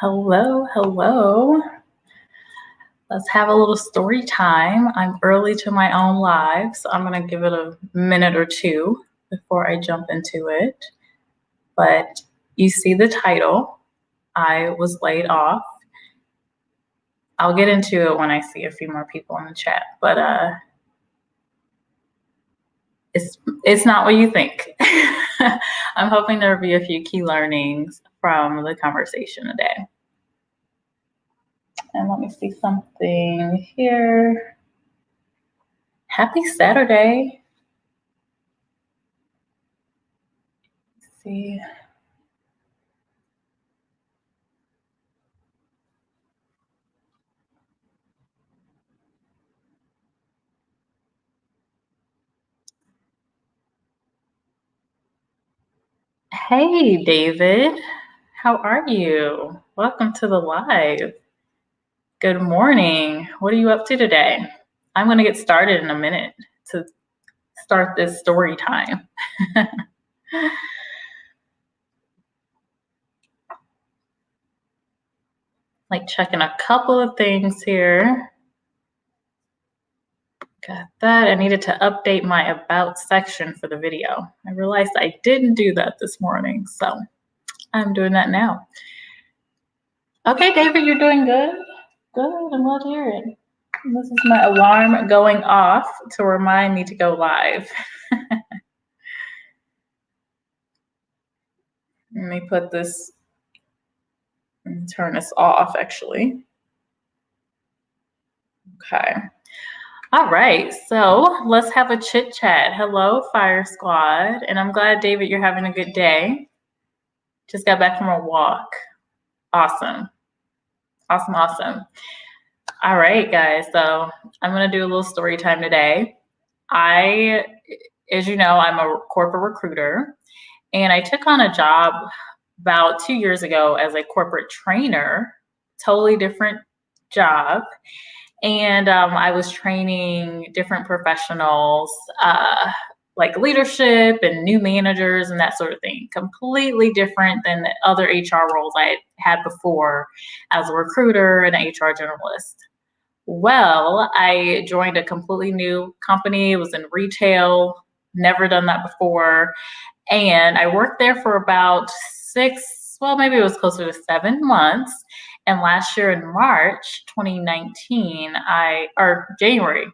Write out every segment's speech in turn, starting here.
Hello, hello. Let's have a little story time. I'm early to my own live, so I'm going to give it a minute or two before I jump into it. But you see the title, I was laid off. I'll get into it when I see a few more people in the chat, but it's not what you think. I'm hoping there will be a few key learnings from the conversation today. And let me see something here. Happy Saturday. Let's see. Hey, David. How are you? Welcome to the live. Good morning. What are you up to today? I'm going to get started in a minute to start this story time. Like checking a couple of things here. Got that. I needed to update my about section for the video. I realized I didn't do that this morning, so I'm doing that now. Okay, David, you're doing good. Good. I'm glad to hear it. This is my alarm going off to remind me to go live. Let me put this and turn this off, actually. Okay. All right, so let's have a chit chat. Hello, Fire Squad. And I'm glad, David, you're having a good day. Just got back from a walk. Awesome. Awesome, awesome. All right, guys, so I'm going to do a little story time today. As you know, I'm a corporate recruiter, and I took on a job about 2 years ago as a corporate trainer, totally different job. And I was training different professionals, like leadership and new managers and that sort of thing. Completely different than the other HR roles I had before as a recruiter and an HR generalist. Well, I joined a completely new company. It was in retail, never done that before. And I worked there for about maybe it was closer to 7 months. And last year in March 2019, January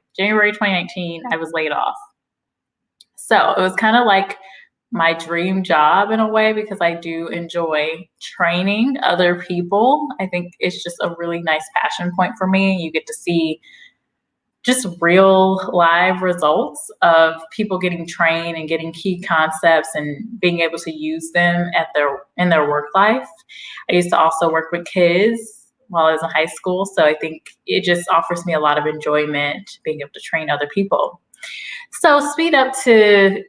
2019, I was laid off. So it was kind of like my dream job in a way, because I do enjoy training other people. I think it's just a really nice passion point for me. You get to see just real live results of people getting trained and getting key concepts and being able to use them in their work life. I used to also work with kids while I was in high school, so I think it just offers me a lot of enjoyment being able to train other people. So speed up to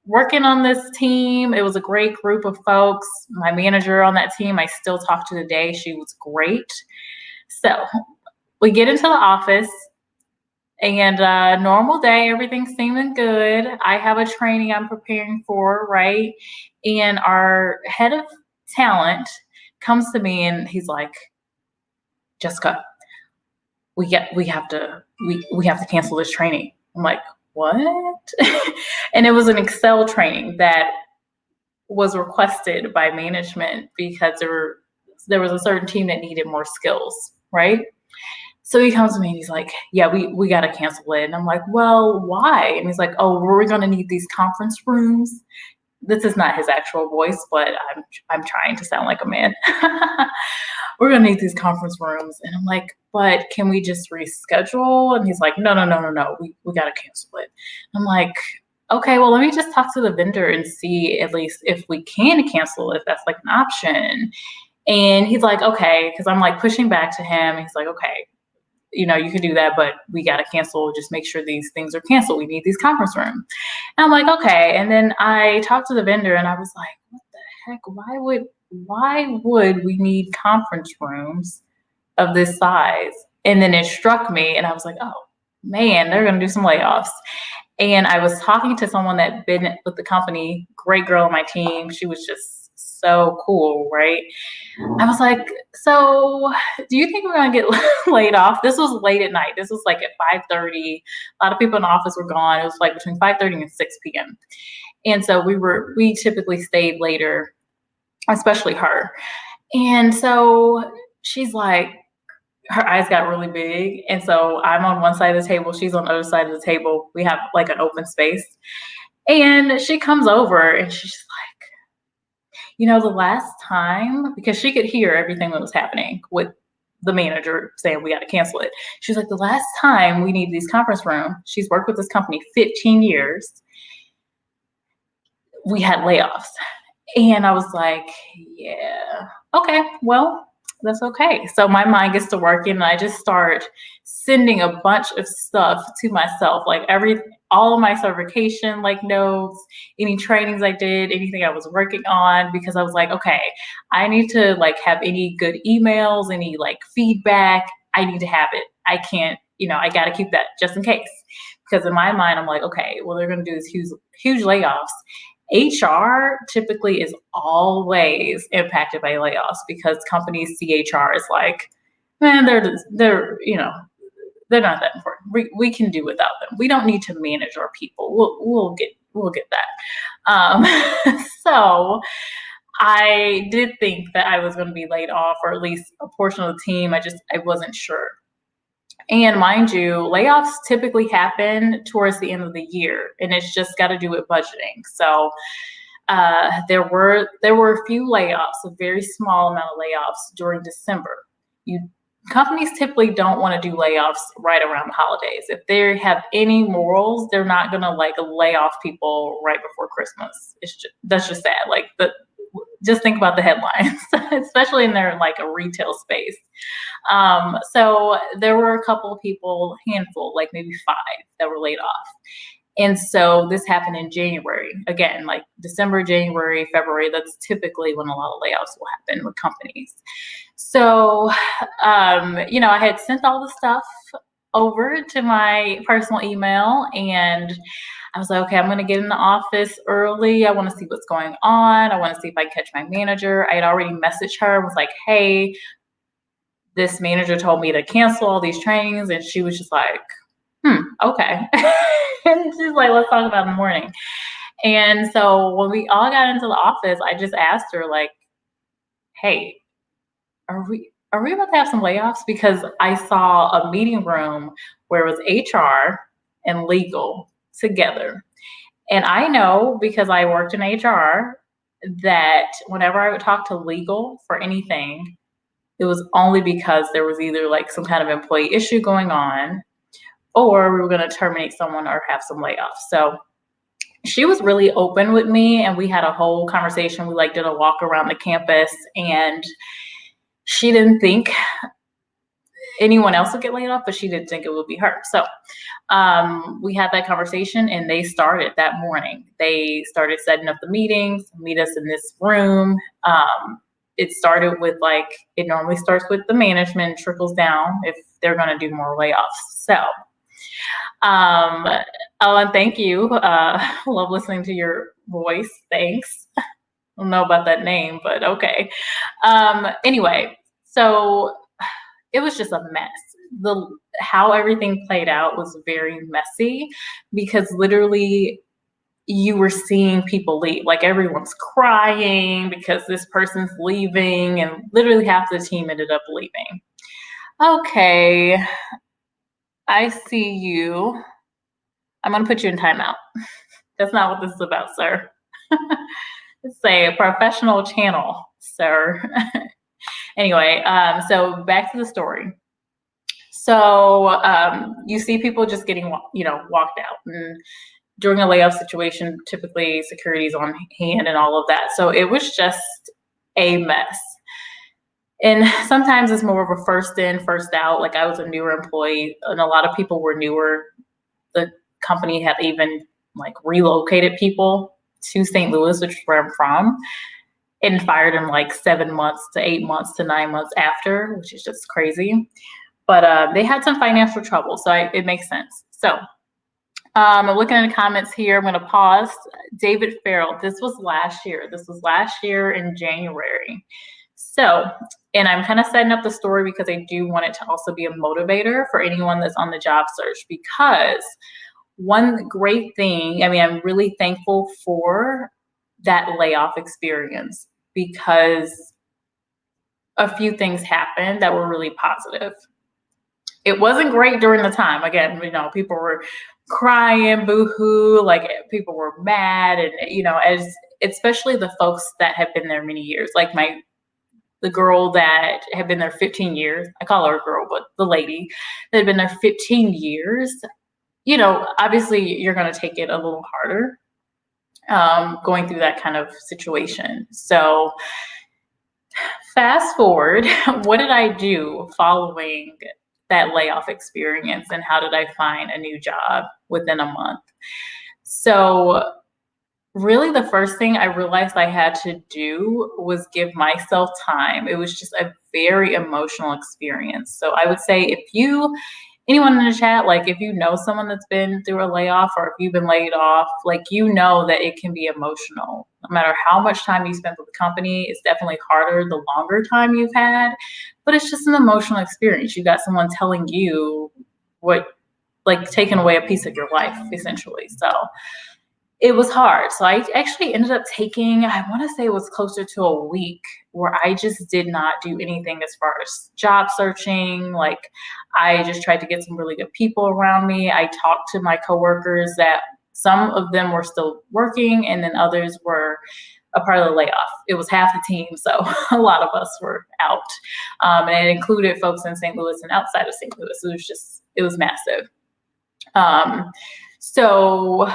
working on this team. It was a great group of folks. My manager on that team, I still talk to today. She was great. So we get into the office, and normal day, everything's seeming good. I have a training I'm preparing for, right? And our head of talent comes to me and he's like, Jessica, we have to cancel this training. I'm like, what? And it was an Excel training that was requested by management because there was a certain team that needed more skills, right? So he comes to me and he's like, yeah, we got to cancel it. And I'm like, well, why? And he's like, oh, we're going to need these conference rooms. This is not his actual voice, but I'm trying to sound like a man. We're going to need these conference rooms. And I'm like, but can we just reschedule? And he's like, no. We got to cancel it. I'm like, okay, well, let me just talk to the vendor and see at least if we can cancel it, if that's like an option. And he's like, okay, because I'm like pushing back to him. He's like, okay, you can do that, but we got to cancel. Just make sure these things are canceled. We need these conference rooms. And I'm like, okay. And then I talked to the vendor and I was like, what the heck? Why would we need conference rooms of this size? And then it struck me and I was like, oh man, they're going to do some layoffs. And I was talking to someone that been with the company, great girl on my team. She was just so cool, right? I was like, so do you think we're gonna get laid off? This was late at night. This was like at 5:30. A lot of people in the office were gone. It was like between 5:30 and 6 p.m. And so we typically stayed later, especially her. And so she's like, her eyes got really big. And so I'm on one side of the table, she's on the other side of the table. We have like an open space. And she comes over and she's like, the last time, because she could hear everything that was happening with the manager saying we got to cancel it. She's like, the last time we needed this conference room, she's worked with this company 15 years, we had layoffs. And I was like, yeah, okay, well, that's okay. So my mind gets to working and I just start sending a bunch of stuff to myself, like all of my certification, like notes, any trainings I did, anything I was working on, because I was like, okay, I need to like have any good emails, any like feedback. I need to have it. I can't, I got to keep that just in case. Because in my mind, I'm like, okay, well, they're going to do this huge layoffs. HR typically is always impacted by layoffs because companies see HR as like, man, they're they're not that important. We can do without them. We don't need to manage our people. We'll get that. So I did think that I was going to be laid off, or at least a portion of the team. I wasn't sure. And mind you, layoffs typically happen towards the end of the year, and it's just got to do with budgeting. So there were a few layoffs, a very small amount of layoffs during December. Companies typically don't want to do layoffs right around the holidays. If they have any morals, they're not going to like lay off people right before Christmas. That's just sad. Like just think about the headlines, especially in their like a retail space. So there were a couple of people, handful, like maybe 5 that were laid off. And so this happened in January. Again, like December, January, February, that's typically when a lot of layoffs will happen with companies. So, I had sent all the stuff over to my personal email, and I was like, okay, I'm going to get in the office early. I want to see what's going on. I want to see if I can catch my manager. I had already messaged her, was like, hey, this manager told me to cancel all these trainings. And she was just like, okay. And she's like, let's talk about it in the morning. And so when we all got into the office, I just asked her like, hey, are we about to have some layoffs? Because I saw a meeting room where it was HR and legal together. And I know, because I worked in HR, that whenever I would talk to legal for anything, it was only because there was either like some kind of employee issue going on, or we were going to terminate someone or have some layoffs. So she was really open with me, and we had a whole conversation. We like did a walk around the campus, and she didn't think anyone else would get laid off, but she didn't think it would be her. So we had that conversation, and they started that morning. They started setting up the meetings, meet us in this room. It started with like, it normally starts with the management, trickles down if they're going to do more layoffs. So Ellen, thank you. Love listening to your voice. Thanks. I don't know about that name, but okay. Anyway, so it was just a mess. How everything played out was very messy, because literally you were seeing people leave. Like everyone's crying because this person's leaving, and literally half the team ended up leaving. Okay, I see you. I'm going to put you in timeout. That's not what this is about, sir. It's a professional channel, sir. Anyway, so back to the story. So you see people just getting, walked out. And during a layoff situation, typically security is on hand and all of that. So it was just a mess. And sometimes it's more of a first in, first out. Like I was a newer employee, and a lot of people were newer. The company had even like relocated people to St. Louis, which is where I'm from, and fired them like 7 months to 8 months to 9 months after, which is just crazy. But they had some financial trouble, so it makes sense. So I'm looking at the comments here. I'm going to pause. David Farrell, this was last year. This was last year in January. So, and I'm kind of setting up the story because I do want it to also be a motivator for anyone that's on the job search, because one great thing, I mean, I'm really thankful for that layoff experience because a few things happened that were really positive. It wasn't great during the time. Again, people were crying, boo-hoo, like people were mad, and as especially the folks that have been there many years, like the girl that had been there 15 years. I call her a girl, but the lady that had been there 15 years, obviously you're going to take it a little harder going through that kind of situation. So fast forward, what did I do following that layoff experience, and how did I find a new job within a month? So really the first thing I realized I had to do was give myself time. It was just a very emotional experience. So I would say anyone in the chat, like if you know someone that's been through a layoff, or if you've been laid off, like that it can be emotional. No matter how much time you spend with the company, it's definitely harder the longer time you've had, but it's just an emotional experience. You got someone telling you taking away a piece of your life, essentially. So it was hard. So I actually ended up taking, I want to say it was closer to a week, where I just did not do anything as far as job searching. Like, I just tried to get some really good people around me. I talked to my coworkers that some of them were still working, and then others were a part of the layoff. It was half the team, so a lot of us were out. And it included folks in St. Louis and outside of St. Louis. It was massive. So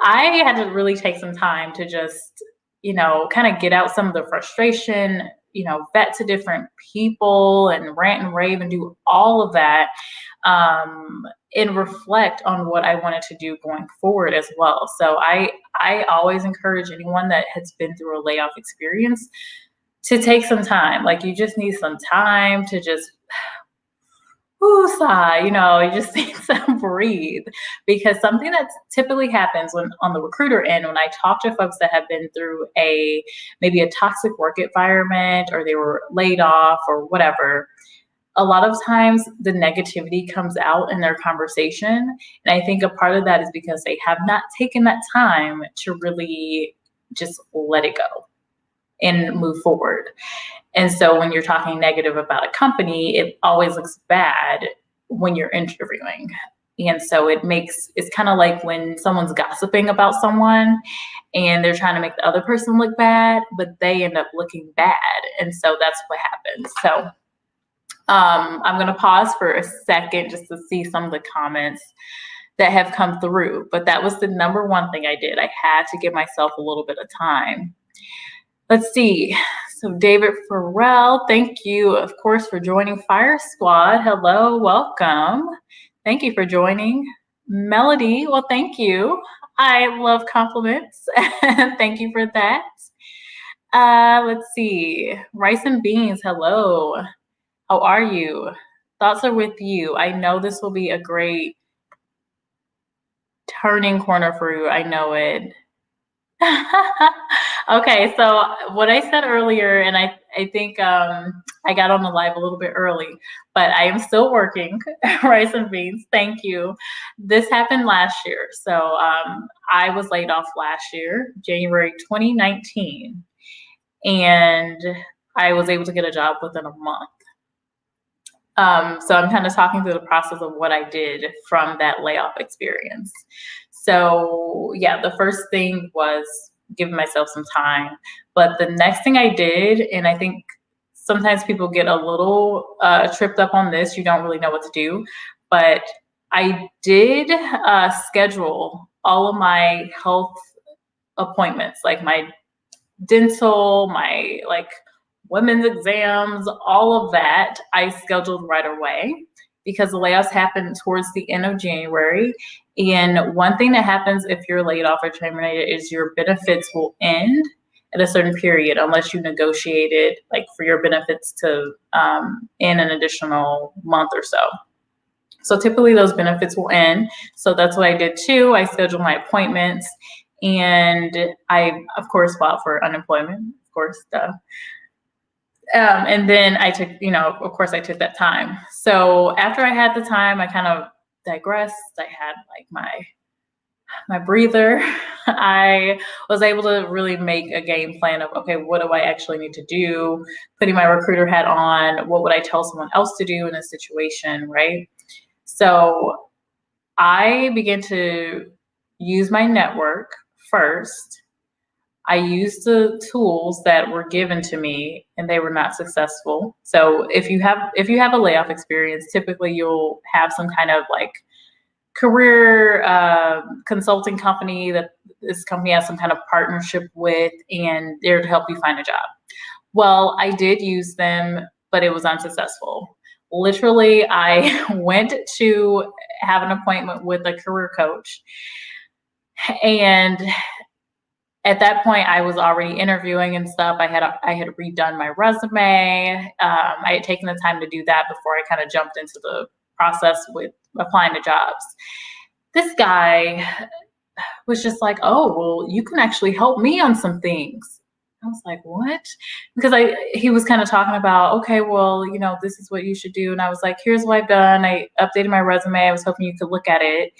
I had to really take some time to just, kind of get out some of the frustration, vet to different people and rant and rave and do all of that, and reflect on what I wanted to do going forward as well. So I always encourage anyone that has been through a layoff experience to take some time. Like, you just need some time to just sigh, you just need to breathe, because something that typically happens when on the recruiter end, when I talk to folks that have been through maybe a toxic work environment, or they were laid off or whatever, a lot of times the negativity comes out in their conversation. And I think a part of that is because they have not taken that time to really just let it go and move forward. And so when you're talking negative about a company, it always looks bad when you're interviewing. And so it's kind of like when someone's gossiping about someone and they're trying to make the other person look bad, but they end up looking bad. And so that's what happens. So I'm going to pause for a second just to see some of the comments that have come through. But that was the number one thing I did. I had to give myself a little bit of time. Let's see. So David Farrell, thank you, of course, for joining Fire Squad. Hello, welcome. Thank you for joining. Melody, well, thank you. I love compliments. Thank you for that. Let's see. Rice and Beans, hello. How are you? Thoughts are with you. I know this will be a great turning corner for you. I know it. Okay, so what I said earlier, and I think I got on the live a little bit early, but I am still working. Rice and Beans, thank you. This happened last year. So I was laid off last year, January 2019, and I was able to get a job within a month. So I'm kind of talking through the process of what I did from that layoff experience. So yeah, the first thing was giving myself some time. But the next thing I did, and I think sometimes people get a little tripped up on this, you don't really know what to do, but I did schedule all of my health appointments, like my dental, my women's exams, all of that I scheduled right away, because the layoffs happened towards the end of January. And one thing that happens if you're laid off or terminated is your benefits will end at a certain period, unless you negotiated for your benefits to end an additional month or so. So typically those benefits will end. So that's what I did too. I scheduled my appointments, and I, of course, filed for unemployment, of course. And then I took, of course, I took that time. So after I had the time, I kind of digressed. I had like my breather. I was able to really make a game plan of, okay, what do I actually need to do? Putting my recruiter hat on, what would I tell someone else to do in a situation, right? So I began to use my network first. I used the tools that were given to me, and they were not successful. So if you have a layoff experience, typically you'll have some kind of like career consulting company that this company has some kind of partnership with, and they're to help you find a job. Well, I did use them, but it was unsuccessful. Literally, I went to have an appointment with a career coach, and at that point, I was already interviewing and stuff. I had redone my resume. I had taken the time to do that before I kind of jumped into the process with applying to jobs. This guy was just like, "Oh, well, you can actually help me on some things." I was like, "What?" Because he was kind of talking about, okay, well, this is what you should do, and I was like, "Here's what I've done. I updated my resume. I was hoping you could look at it."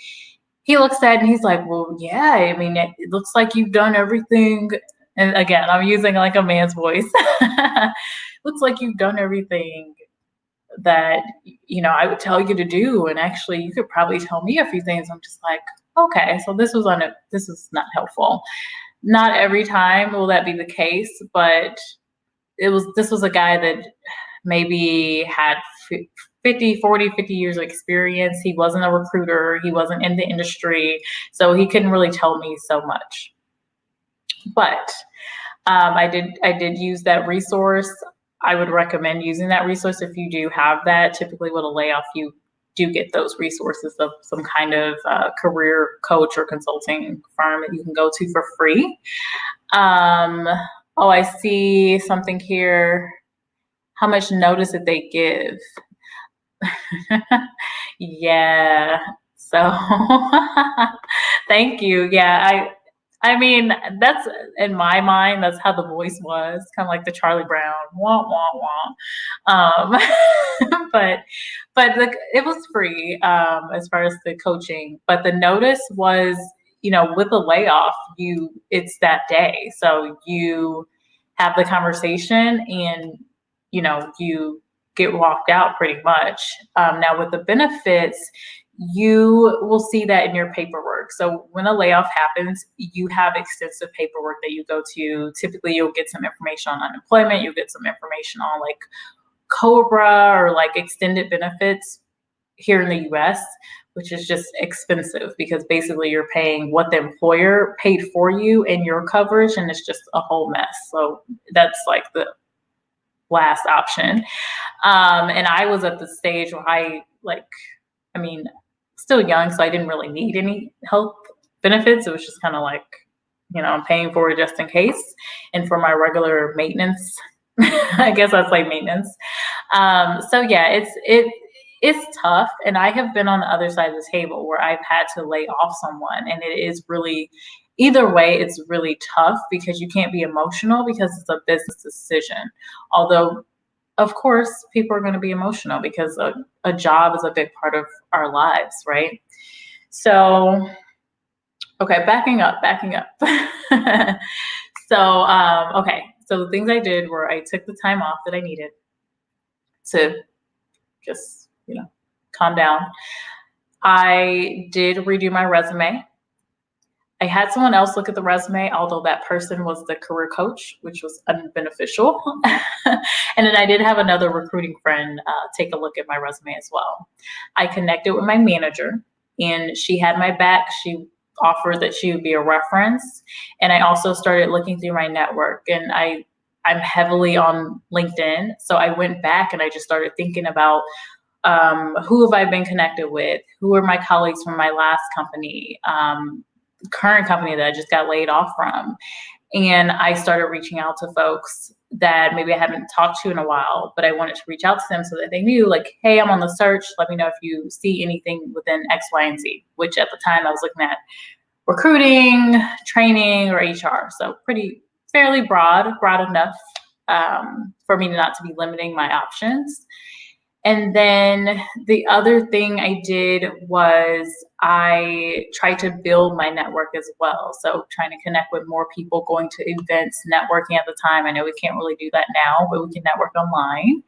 He looks at it and he's like, "Well, yeah, I mean, it looks like you've done everything." And again, I'm using like a man's voice. Looks like you've done everything that I would tell you to do, and actually, you could probably tell me a few things. I'm just like, okay, so this is not helpful. Not every time will that be the case, but this was a guy that maybe had 50 years of experience. He wasn't a recruiter. He wasn't in the industry. So he couldn't really tell me so much. But I did use that resource. I would recommend using that resource if you do have that. Typically with a layoff, you do get those resources of some kind of career coach or consulting firm that you can go to for free. Oh, I see something here. How much notice did they give? Yeah. So thank you. Yeah, I mean, that's in my mind, that's how the voice was, kind of like the Charlie Brown, wah wah wah. But it was free as far as the coaching. But the notice was, with the layoff, it's that day, so you have the conversation, and you get walked out pretty much. Now with the benefits, you will see that in your paperwork. So when a layoff happens, you have extensive paperwork that you go to. Typically, you'll get some information on unemployment. You'll get some information on like COBRA or like extended benefits here in the US, which is just expensive because basically you're paying what the employer paid for you in your coverage, and it's just a whole mess. So that's like the last option. And I was at the stage where still young, so I didn't really need any health benefits. It was just kind of like, I'm paying for it just in case. And for my regular maintenance, I guess that's like maintenance. So yeah, it's tough. And I have been on the other side of the table where I've had to lay off someone, and it is really, either way, it's really tough because you can't be emotional because it's a business decision. Although, of course, people are going to be emotional because a job is a big part of our lives, right? So, okay, backing up. Okay, so the things I did were I took the time off that I needed to just, calm down. I did redo my resume. I had someone else look at the resume, although that person was the career coach, which was unbeneficial. And then I did have another recruiting friend take a look at my resume as well. I connected with my manager, and she had my back. She offered that she would be a reference. And I also started looking through my network, and I'm heavily on LinkedIn. So I went back and I just started thinking about who have I been connected with? Who are my colleagues from my last company? Current company that I just got laid off from. And I started reaching out to folks that maybe I haven't talked to in a while, but I wanted to reach out to them so that they knew, like, hey, I'm on the search. Let me know if you see anything within X, Y, and Z, which at the time I was looking at recruiting, training, or HR. So fairly broad enough for me not to be limiting my options. And then the other thing I did was I tried to build my network as well. So trying to connect with more people, going to events, networking at the time. I know we can't really do that now, but we can network online.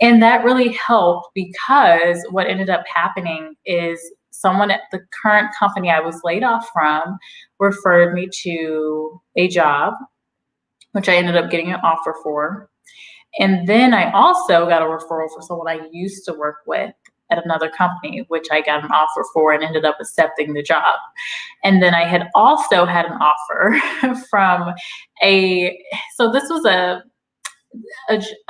And that really helped, because what ended up happening is someone at the current company I was laid off from referred me to a job, which I ended up getting an offer for. And then I also got a referral for someone I used to work with at another company, which I got an offer for and ended up accepting the job. And then I had also had an offer from so this was a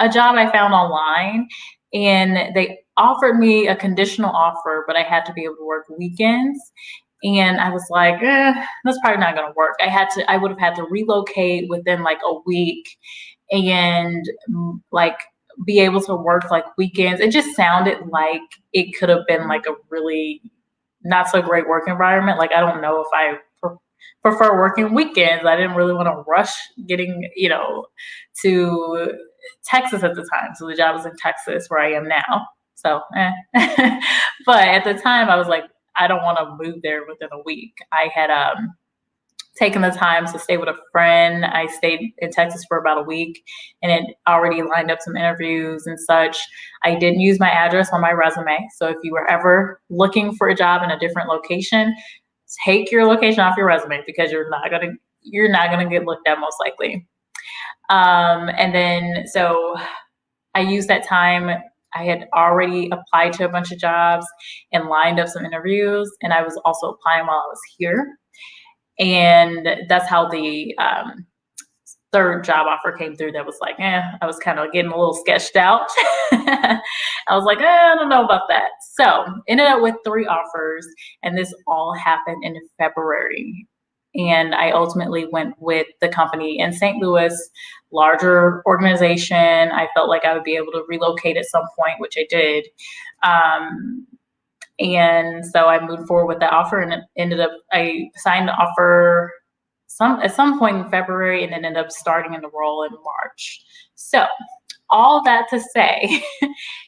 job I found online, and they offered me a conditional offer, but I had to be able to work weekends. And I was like, that's probably not going to work. I would have had to relocate within like a week and like be able to work like weekends. It just sounded like it could have been like a really not so great work environment. Like, I don't know if I prefer working weekends. I didn't really want to rush getting, to Texas at the time. So the job was in Texas, where I am now. So, but at the time I was like, I don't want to move there within a week. I had taken the time to stay with a friend. I stayed in Texas for about a week and had already lined up some interviews and such. I didn't use my address on my resume. So if you were ever looking for a job in a different location, take your location off your resume, because you're not gonna get looked at, most likely. And then so I used that time. I had already applied to a bunch of jobs and lined up some interviews, and I was also applying while I was here. And that's how the third job offer came through. That was like, I was kind of getting a little sketched out. I was like, I don't know about that. So ended up with 3 offers, and this all happened in February. And I ultimately went with the company in St. Louis, larger organization. I felt like I would be able to relocate at some point, which I did. And so I moved forward with that offer, and I signed the offer at some point in February, and then ended up starting in the role in March. So all that to say,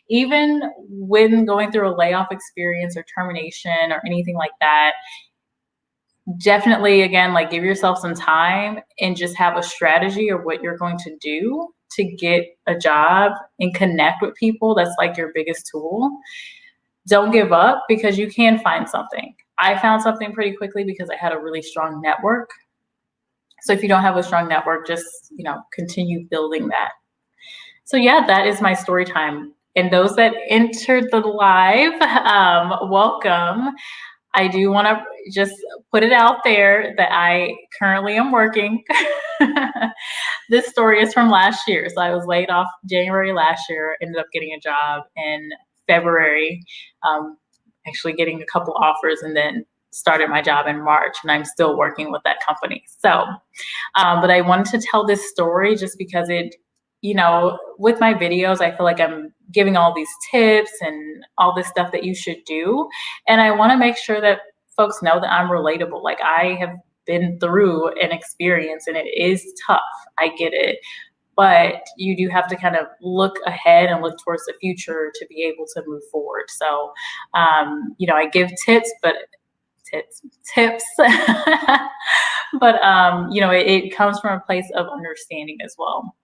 even when going through a layoff experience or termination or anything like that, definitely, again, like, give yourself some time and just have a strategy of what you're going to do to get a job and connect with people. That's like your biggest tool. Don't give up, because you can find something. I found something pretty quickly because I had a really strong network. So if you don't have a strong network, just, continue building that. So yeah, that is my story time. And those that entered the live, welcome. I do want to just put it out there that I currently am working. This story is from last year. So I was laid off January last year, ended up getting a job in February, actually getting a couple offers, and then started my job in March, and I'm still working with that company. So, but I wanted to tell this story just because it, with my videos, I feel like I'm giving all these tips and all this stuff that you should do. And I want to make sure that folks know that I'm relatable. Like, I have been through an experience, and it is tough. I get it. But you do have to kind of look ahead and look towards the future to be able to move forward. So, I give tips, but it comes from a place of understanding as well.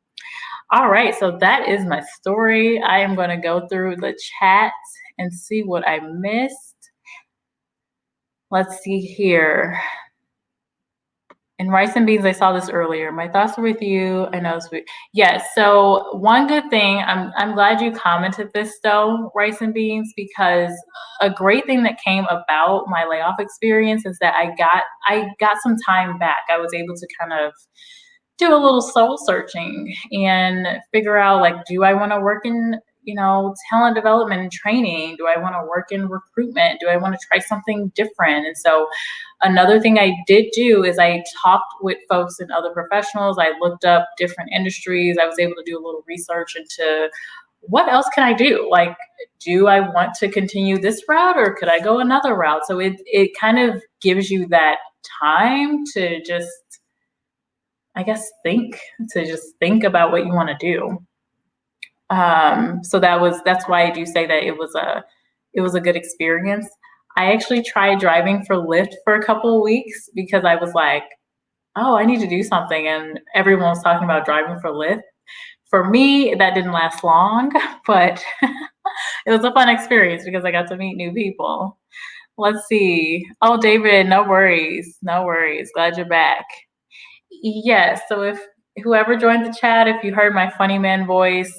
All right, so that is my story. I am going to go through the chat and see what I missed. Let's see here. And rice and beans, I saw this earlier. My thoughts are with you. I know it's weird. Yes. So one good thing, I'm glad you commented this though, rice and beans, because a great thing that came about my layoff experience is that I got some time back. I was able to kind of do a little soul searching and figure out, like, do I want to work in, talent development and training? Do I want to work in recruitment? Do I want to try something different? And so another thing I did do is I talked with folks and other professionals. I looked up different industries. I was able to do a little research into what else can I do? Like, do I want to continue this route or could I go another route? So it kind of gives you that time to just, I guess, just think about what you want to do. So that's why I do say that it was a good experience. I actually tried driving for Lyft for a couple of weeks because I was like, oh, I need to do something. And everyone was talking about driving for Lyft. For me, that didn't last long, but it was a fun experience because I got to meet new people. Let's see. Oh, David, no worries. No worries. Glad you're back. Yes. So if whoever joined the chat, if you heard my funny man voice,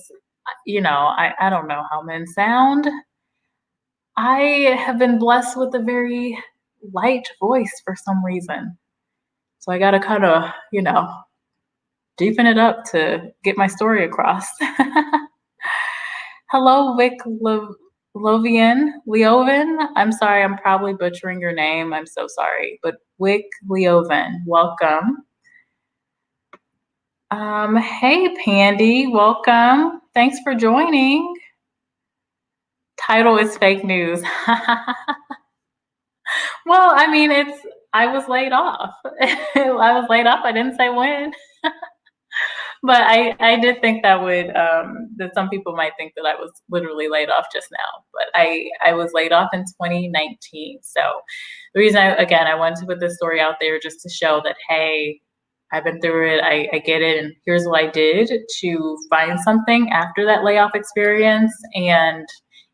I don't know how men sound. I have been blessed with a very light voice for some reason. So I got to kind of, deepen it up to get my story across. Hello, Vic Leoven. I'm sorry, I'm probably butchering your name. I'm so sorry. But Wick Leoven, welcome. Hey, Pandy, welcome. Thanks for joining. Title is fake news. Well, I mean, I was laid off. I was laid off. I didn't say when. But I did think that some people might think that I was literally laid off just now, but I was laid off in 2019. So the reason I wanted to put this story out there just to show that, hey, I've been through it. I get it. And here's what I did to find something after that layoff experience. And,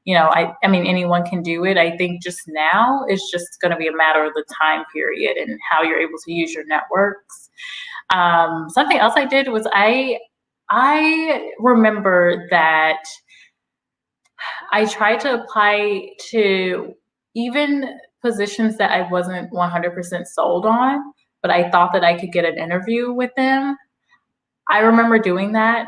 I mean, anyone can do it. I think just now it's just going to be a matter of the time period and how you're able to use your networks. Something else I did was I remember that I tried to apply to even positions that I wasn't 100% sold on, but I thought that I could get an interview with them. I remember doing that.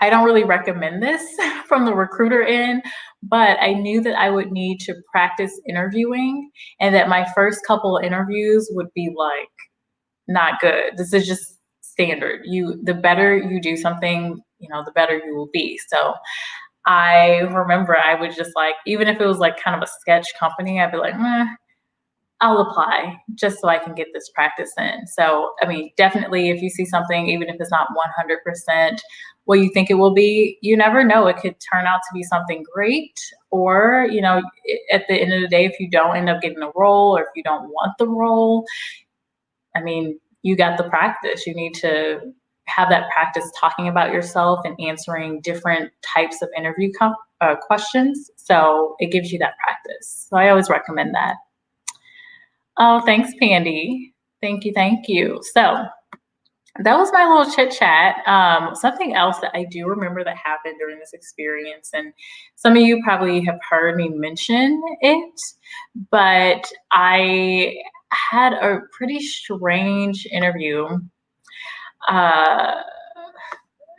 I don't really recommend this from the recruiter end, but I knew that I would need to practice interviewing and that my first couple of interviews would be like, not good. This is just standard. The better you do something, the better you will be. So I remember I would just even if it was like kind of a sketch company, I'd be like, I'll apply just so I can get this practice in. So, I mean, definitely if you see something, even if it's not 100% what you think it will be, you never know. It could turn out to be something great. Or, at the end of the day, if you don't end up getting a role or if you don't want the role, I mean, you got the practice. You need to have that practice talking about yourself and answering different types of interview questions. So it gives you that practice. So I always recommend that. Oh, thanks, Pandy. Thank you. Thank you. So that was my little chit chat. Something else that I do remember that happened during this experience, and some of you probably have heard me mention it, but I had a pretty strange interview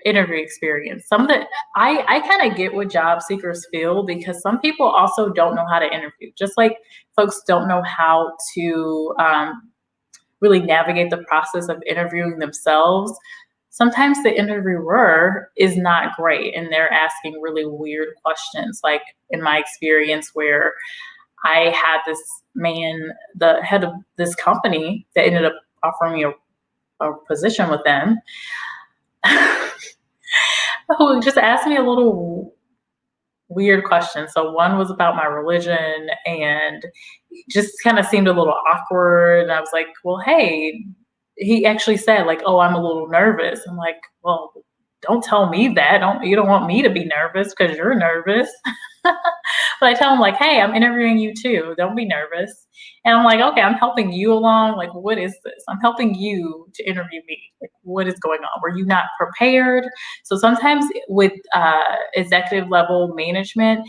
experience. Some of the I kind of get what job seekers feel because some people also don't know how to interview, just like folks don't know how to really navigate the process of interviewing themselves. Sometimes the interviewer is not great and they're asking really weird questions, like in my experience where I had this man, the head of this company, that ended up offering me a position with them, who just asked me a little weird question. So one was about my religion and just kind of seemed a little awkward. And I was like, well, hey, he actually said like, oh, I'm a little nervous. I'm like, well, don't tell me that. You don't want me to be nervous because you're nervous. But I tell him like, hey, I'm interviewing you too. Don't be nervous. And I'm like, okay, I'm helping you along. Like, what is this? I'm helping you to interview me. Like, what is going on? Were you not prepared? So sometimes with executive level management,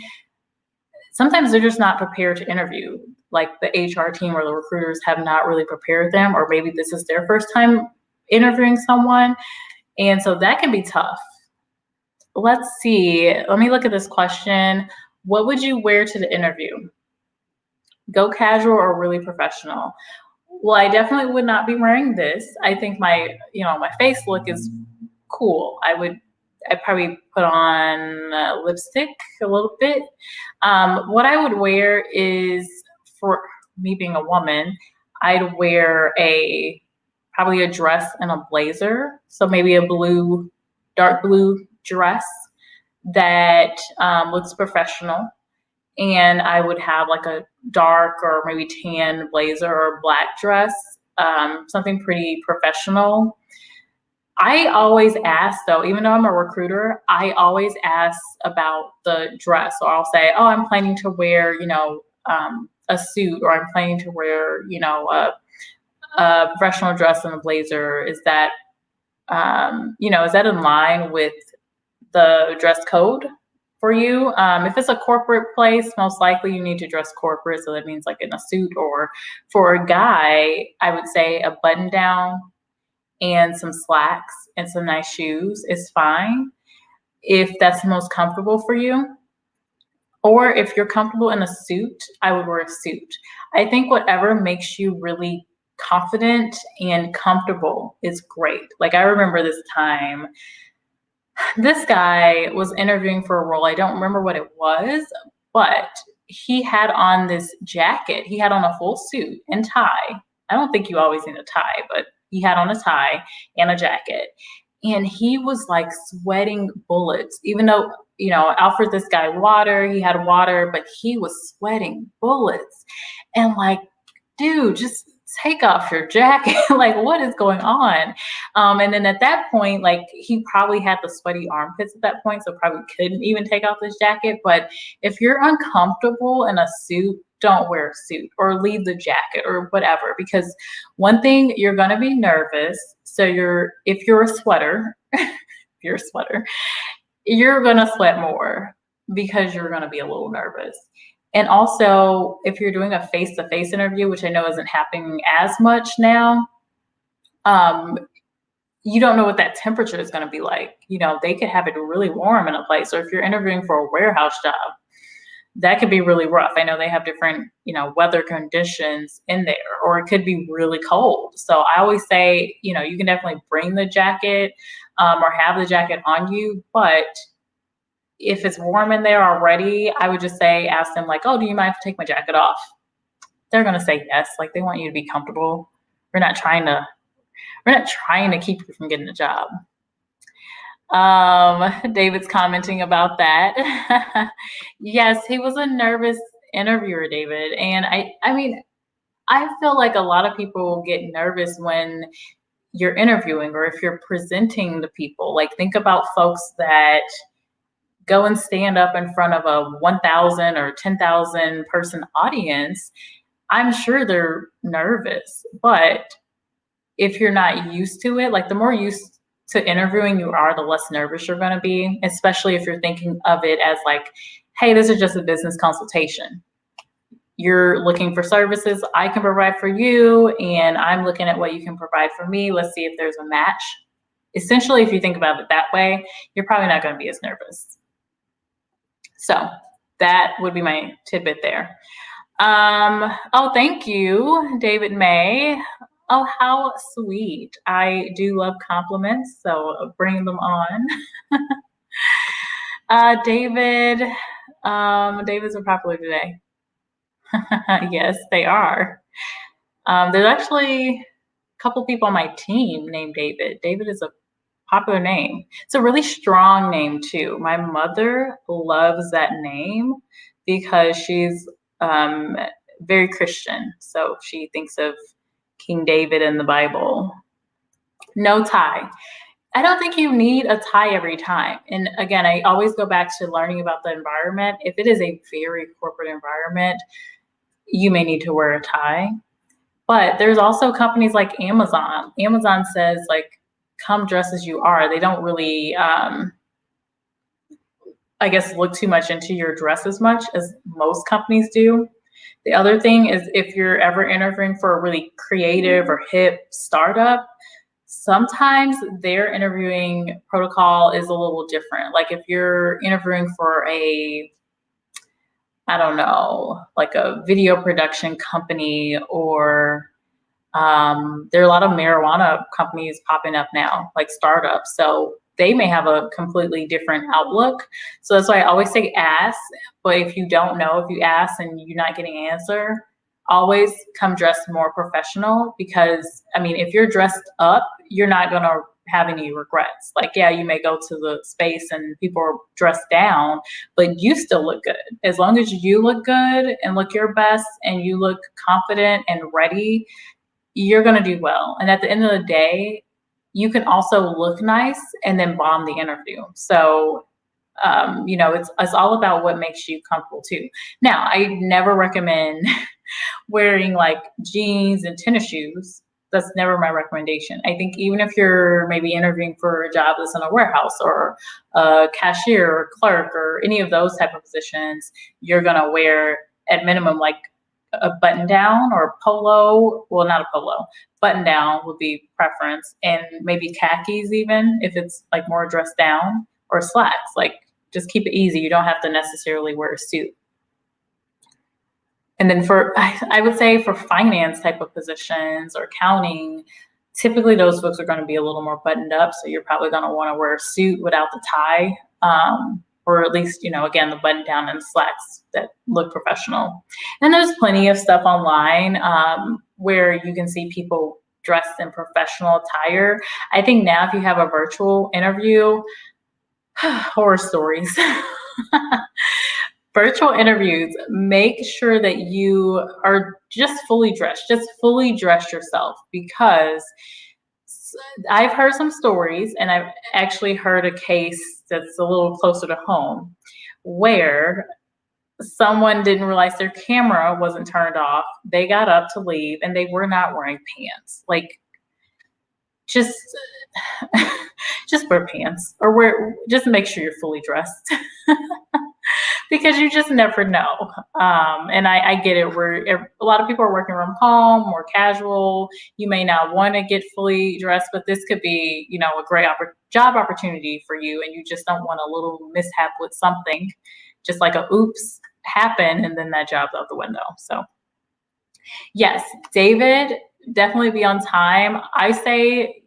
sometimes they're just not prepared to interview. Like the HR team or the recruiters have not really prepared them, or maybe this is their first time interviewing someone. And so that can be tough. let's see. Let me look at this question. What would you wear to the interview? Go casual or really professional? Well, I definitely would not be wearing this. I think my face look is cool. I'd probably put on lipstick a little bit. What I would wear is, for me being a woman, I'd wear probably a dress and a blazer. So maybe a dark blue dress that looks professional. And I would have like a dark or maybe tan blazer or black dress, something pretty professional. I always ask though, even though I'm a recruiter, I always ask about the dress. So I'll say, oh, I'm planning to wear, a suit, or I'm planning to wear, a professional dress and a blazer. Is that, is that in line with the dress code for you? If it's a corporate place, most likely you need to dress corporate. So that means like in a suit, or for a guy, I would say a button down and some slacks and some nice shoes is fine if that's the most comfortable for you. Or if you're comfortable in a suit, I would wear a suit. I think whatever makes you really confident and comfortable is great. Like, I remember this time, this guy was interviewing for a role. I don't remember what it was, but he had on this jacket. He had on a full suit and tie. I don't think you always need a tie, but he had on a tie and a jacket. And he was like sweating bullets, even though, I offered this guy water. He had water, but he was sweating bullets. And like, dude, just take off your jacket. Like, what is going on? And then at that point, like, he probably had the sweaty armpits at that point, so probably couldn't even take off his jacket. But if you're uncomfortable in a suit, don't wear a suit, or leave the jacket or whatever, because one thing, you're going to be nervous. So if you're a sweater, you're going to sweat more because you're going to be a little nervous. And also, if you're doing a face-to-face interview, which I know isn't happening as much now, you don't know what that temperature is going to be like. They could have it really warm in a place. Or if you're interviewing for a warehouse job, that could be really rough. I know they have different, weather conditions in there, or it could be really cold. So I always say, you can definitely bring the jacket, or have the jacket on you. But if it's warm in there already, I would just ask them like, oh, do you mind if I take my jacket off? They're going to say yes. Like, they want you to be comfortable. We're not trying to keep you from getting a job. David's commenting about that. Yes, he was a nervous interviewer, David. And I mean, I feel like a lot of people get nervous when you're interviewing, or if you're presenting to people. Like, think about folks that go and stand up in front of a 1,000 or 10,000 person audience. I'm sure they're nervous, but if you're not used to it, like, the more used to interviewing you are, the less nervous you're going to be, especially if you're thinking of it as like, hey, this is just a business consultation. You're looking for services I can provide for you, and I'm looking at what you can provide for me. Let's see if there's a match. Essentially, if you think about it that way, you're probably not going to be as nervous. So that would be my tidbit there. Oh, thank you, David May. Oh, how sweet. I do love compliments, so bring them on. David's are popular today. Yes, they are. There's actually a couple people on my team named David. David is a popular name. It's a really strong name too. My mother loves that name because she's very Christian. So she thinks of King David in the Bible. No tie. I don't think you need a tie every time. And again, I always go back to learning about the environment. If it is a very corporate environment, you may need to wear a tie. But there's also companies like Amazon. Amazon says, like, come dress as you are. They don't really, look too much into your dress as much as most companies do. The other thing is, if you're ever interviewing for a really creative or hip startup, Sometimes their interviewing protocol is a little different. Like if you're interviewing for I don't know, like a video production company, or there are a lot of marijuana companies popping up now, like startups. So they may have a completely different outlook. So that's why I always say ask. But if you don't know, if you ask and you're not getting an answer, always come dressed more professional, because I mean, if you're dressed up, you're not going to have any regrets. Like, yeah, you may go to the space and people are dressed down, but you still look good. As long as you look good and look your best and you look confident and ready, you're going to do well. And at the end of the day, you can also look nice and then bomb the interview. So, it's all about what makes you comfortable too. Now, I never recommend wearing like jeans and tennis shoes. That's never my recommendation. I think even if you're maybe interviewing for a job that's in a warehouse or a cashier or clerk or any of those type of positions, you're gonna wear at minimum like a button down or polo. Well, not a polo. Button down would be preference, and maybe khakis even if it's like more dressed down, or slacks. Like just keep it easy. You don't have to necessarily wear a suit. And then I would say for finance type of positions or accounting, typically those folks are going to be a little more buttoned up. So you're probably going to want to wear a suit without the tie, or at least, again, the button down and slacks that look professional. And there's plenty of stuff online where you can see people dressed in professional attire. I think now if you have a virtual interview, horror stories. Virtual interviews, make sure that you are just fully dressed. Just fully dress yourself, because I've heard some stories, and I've actually heard a case that's a little closer to home where someone didn't realize their camera wasn't turned off. They got up to leave and they were not wearing pants. Like, just just wear pants, or just make sure you're fully dressed. Because you just never know. And I get it. A lot of people are working from home, more casual. You may not want to get fully dressed, but this could be, a great job opportunity for you. And you just don't want a little mishap with something, just like a oops happen, and then that job's out the window. So yes, David, definitely be on time. I say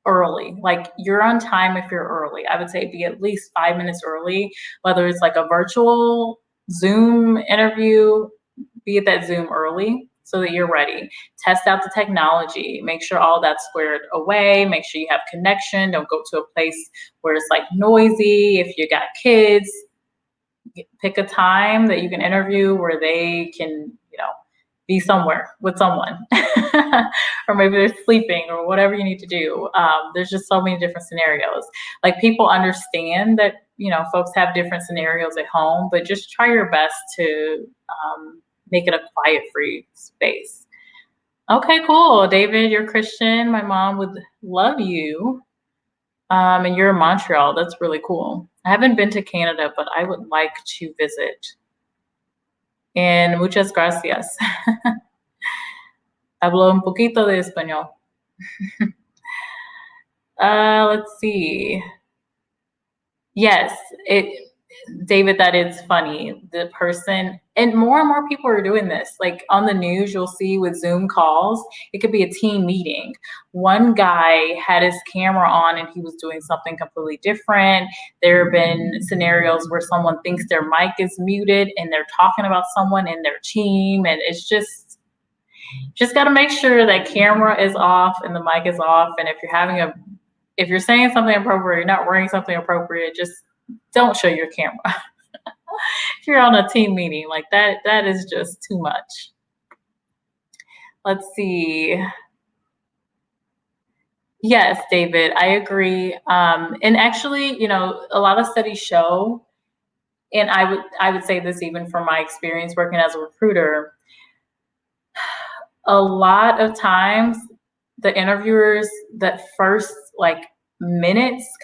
early. Like, you're on time if you're early. I would say be at least 5 minutes early, whether it's like a virtual Zoom interview, be at that Zoom early so that you're ready. Test out the technology. Make sure all that's squared away. Make sure you have connection. Don't go to a place where it's like noisy. If you got kids, pick a time that you can interview where they can, be somewhere with someone, or maybe they're sleeping, or whatever you need to do. There's just so many different scenarios. Like, people understand that, folks have different scenarios at home, but just try your best to make it a quiet-free space. Okay, cool. David, you're Christian. My mom would love you. And you're in Montreal. That's really cool. I haven't been to Canada, but I would like to visit. And muchas gracias. Hablo un poquito de español. Let's see. Yes, David, that is funny. The person, and more people are doing this. Like, on the news, you'll see with Zoom calls, it could be a team meeting. One guy had his camera on and he was doing something completely different. There have been scenarios where someone thinks their mic is muted and they're talking about someone in their team. And it's just got to make sure that camera is off and the mic is off. And if you're saying something appropriate, you're not wearing something appropriate, just don't show your camera. If you're on a team meeting like that, that is just too much. Let's see. Yes, David, I agree. And actually, a lot of studies show, and I would say this even from my experience working as a recruiter, a lot of times the interviewers, that first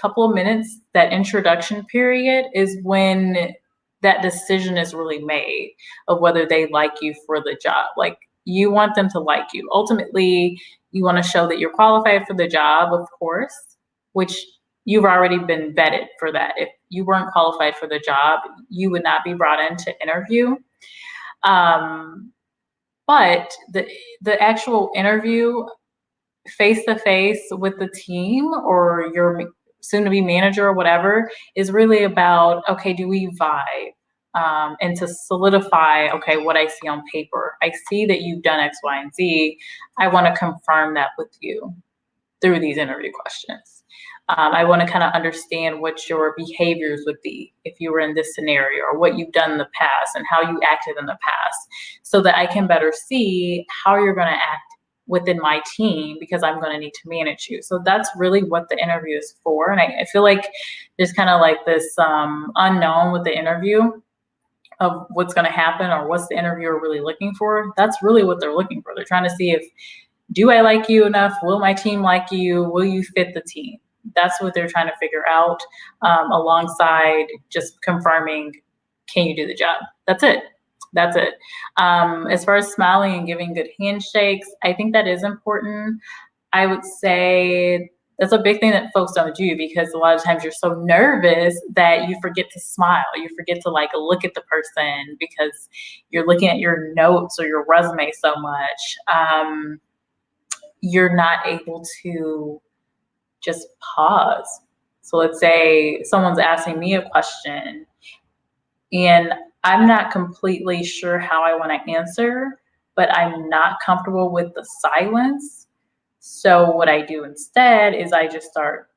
couple of minutes, that introduction period is when that decision is really made of whether they like you for the job. Like, You want them to like you. Ultimately, you want to show that you're qualified for the job, of course, which you've already been vetted for that. If you weren't qualified for the job, you would not be brought in to interview. Um, but the actual interview face to face with the team or your soon to be manager or whatever is really about, okay, do we vibe? And to solidify, okay, what I see on paper. I see that you've done X, Y, and Z. I want to confirm that with you through these interview questions. I want to kind of understand what your behaviors would be if you were in this scenario, or what you've done in the past and how you acted in the past, so that I can better see how you're going to act within my team, because I'm going to need to manage you. So that's really what the interview is for. And I feel like there's kind of like this unknown with the interview of what's going to happen or what's the interviewer really looking for. That's really what they're looking for. They're trying to see if, do I like you enough? Will my team like you? Will you fit the team? That's what they're trying to figure out, alongside just confirming, can you do the job? That's it. That's it. As far as smiling and giving good handshakes, I think that is important. I would say that's a big thing that folks don't do, because a lot of times you're so nervous that you forget to smile. You forget to like look at the person because you're looking at your notes or your resume so much. You're not able to just pause. So let's say someone's asking me a question and I'm not completely sure how I want to answer, but I'm not comfortable with the silence. So what I do instead is I just start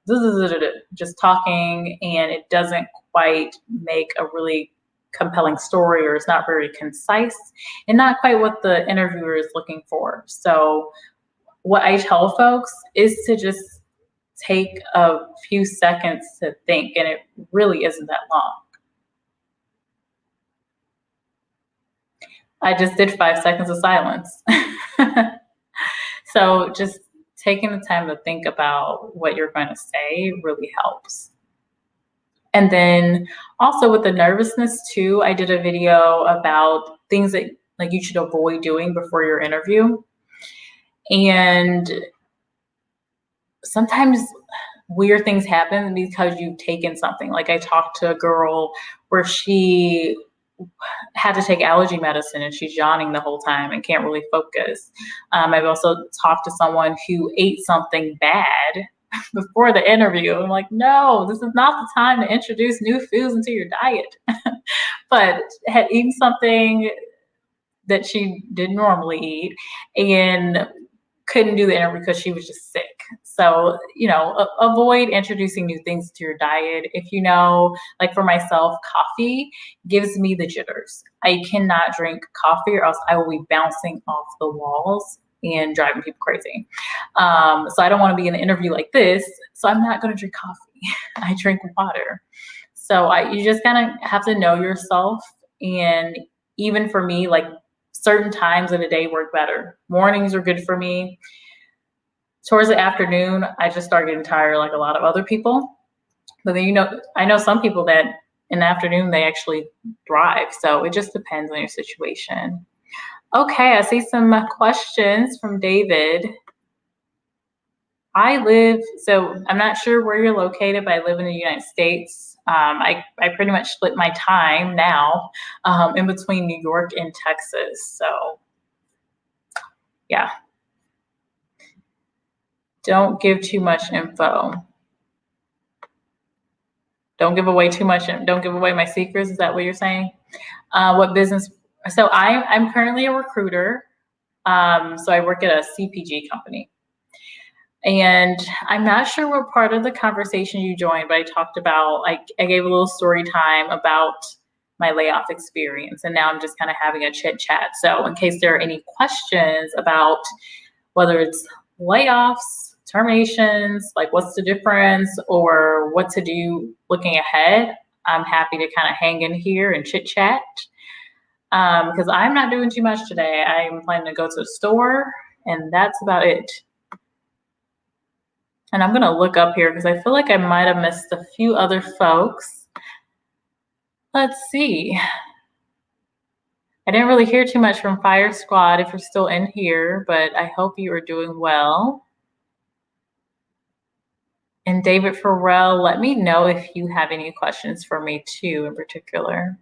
just talking, and it doesn't quite make a really compelling story, or it's not very concise and not quite what the interviewer is looking for. So what I tell folks is to just take a few seconds to think, and it really isn't that long. I just did 5 seconds of silence. So just taking the time to think about what you're going to say really helps. And then also with the nervousness too, I did a video about things that like you should avoid doing before your interview. And sometimes weird things happen because you've taken something. Like I talked to a girl where she had to take allergy medicine and she's yawning the whole time and can't really focus. I've also talked to someone who ate something bad before the interview. I'm like, no, this is not the time to introduce new foods into your diet. But had eaten something that she didn't normally eat and couldn't do the interview because she was just sick. So, avoid introducing new things to your diet. If like for myself, coffee gives me the jitters. I cannot drink coffee or else I will be bouncing off the walls and driving people crazy. So I don't want to be in an interview like this. So I'm not going to drink coffee. I drink water. So you just kind of have to know yourself. And even for me, like certain times of the day work better. Mornings are good for me. Towards the afternoon, I just start getting tired like a lot of other people. But then, I know some people that in the afternoon, they actually thrive. So it just depends on your situation. Okay, I see some questions from David. So I'm not sure where you're located, but I live in the United States. I pretty much split my time now in between New York and Texas. So yeah. Don't give too much info. Don't give away too much. Don't give away my secrets. Is that what you're saying? What business? So I'm currently a recruiter. So I work at a CPG company. And I'm not sure what part of the conversation you joined, but I talked about, I gave a little story time about my layoff experience. And now I'm just kind of having a chit chat. So in case there are any questions about whether it's layoffs, terminations, like what's the difference or what to do looking ahead, I'm happy to kind of hang in here and chit chat. Because I'm not doing too much today. I'm planning to go to the store and that's about it. And I'm going to look up here because I feel like I might have missed a few other folks. Let's see. I didn't really hear too much from Fire Squad if you're still in here, but I hope you are doing well. And David Farrell, let me know if you have any questions for me too, in particular.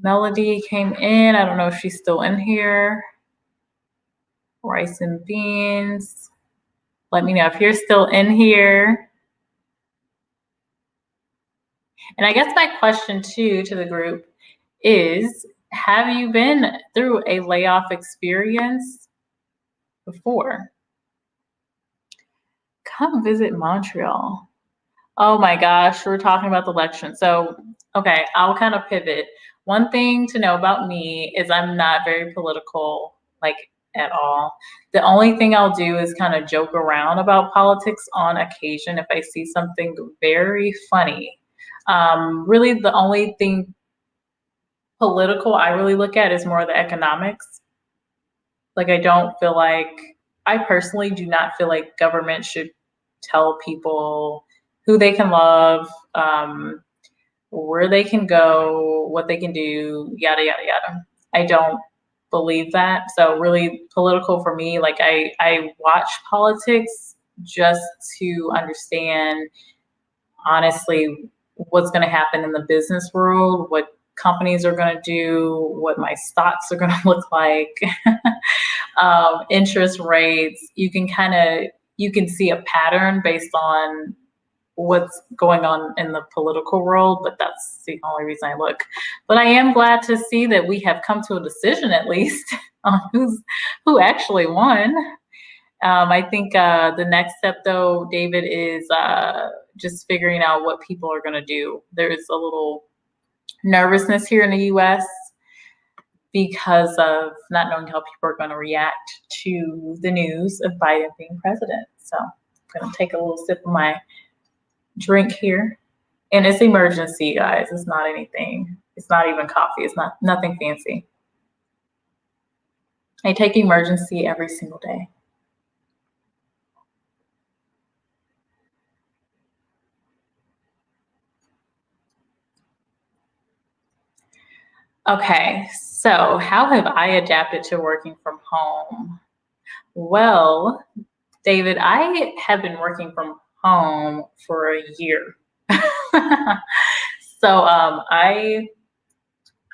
Melody came in. I don't know if she's still in here. Rice and beans. Let me know if you're still in here. And I guess my question too to the group is, have you been through a layoff experience before? Come visit Montreal. Oh my gosh, we're talking about the election. So, okay, I'll kind of pivot. One thing to know about me is I'm not very political, like at all. The only thing I'll do is kind of joke around about politics on occasion if I see something very funny. Really, the only thing political I really look at is more the economics. Like, I personally do not feel like government should tell people who they can love, where they can go, what they can do, yada, yada, yada. I don't believe that. So, really, political for me, like, I watch politics just to understand, honestly, what's going to happen in the business world, what companies are going to do, what my stocks are going to look like. Interest rates, you can see a pattern based on what's going on in the political world, but that's the only reason I look. But I am glad to see that we have come to a decision at least on who actually won. I think the next step, though, David, is just figuring out what people are going to do. There's a little nervousness here in the U.S. because of not knowing how people are going to react to the news of Biden being president. So I'm going to take a little sip of my drink here. And it's emergency, guys. It's not anything. It's not even coffee. It's nothing fancy. I take emergency every single day. Okay, so how have I adapted to working from home? Well, David, I have been working from home for a year. So I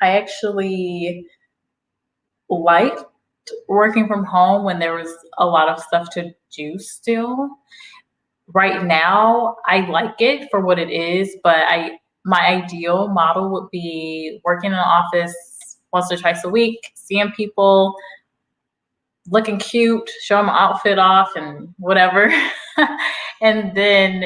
actually liked working from home when there was a lot of stuff to do still. Right now, I like it for what it is, but my ideal model would be working in an office once or twice a week, seeing people, looking cute, showing my outfit off and whatever. And then,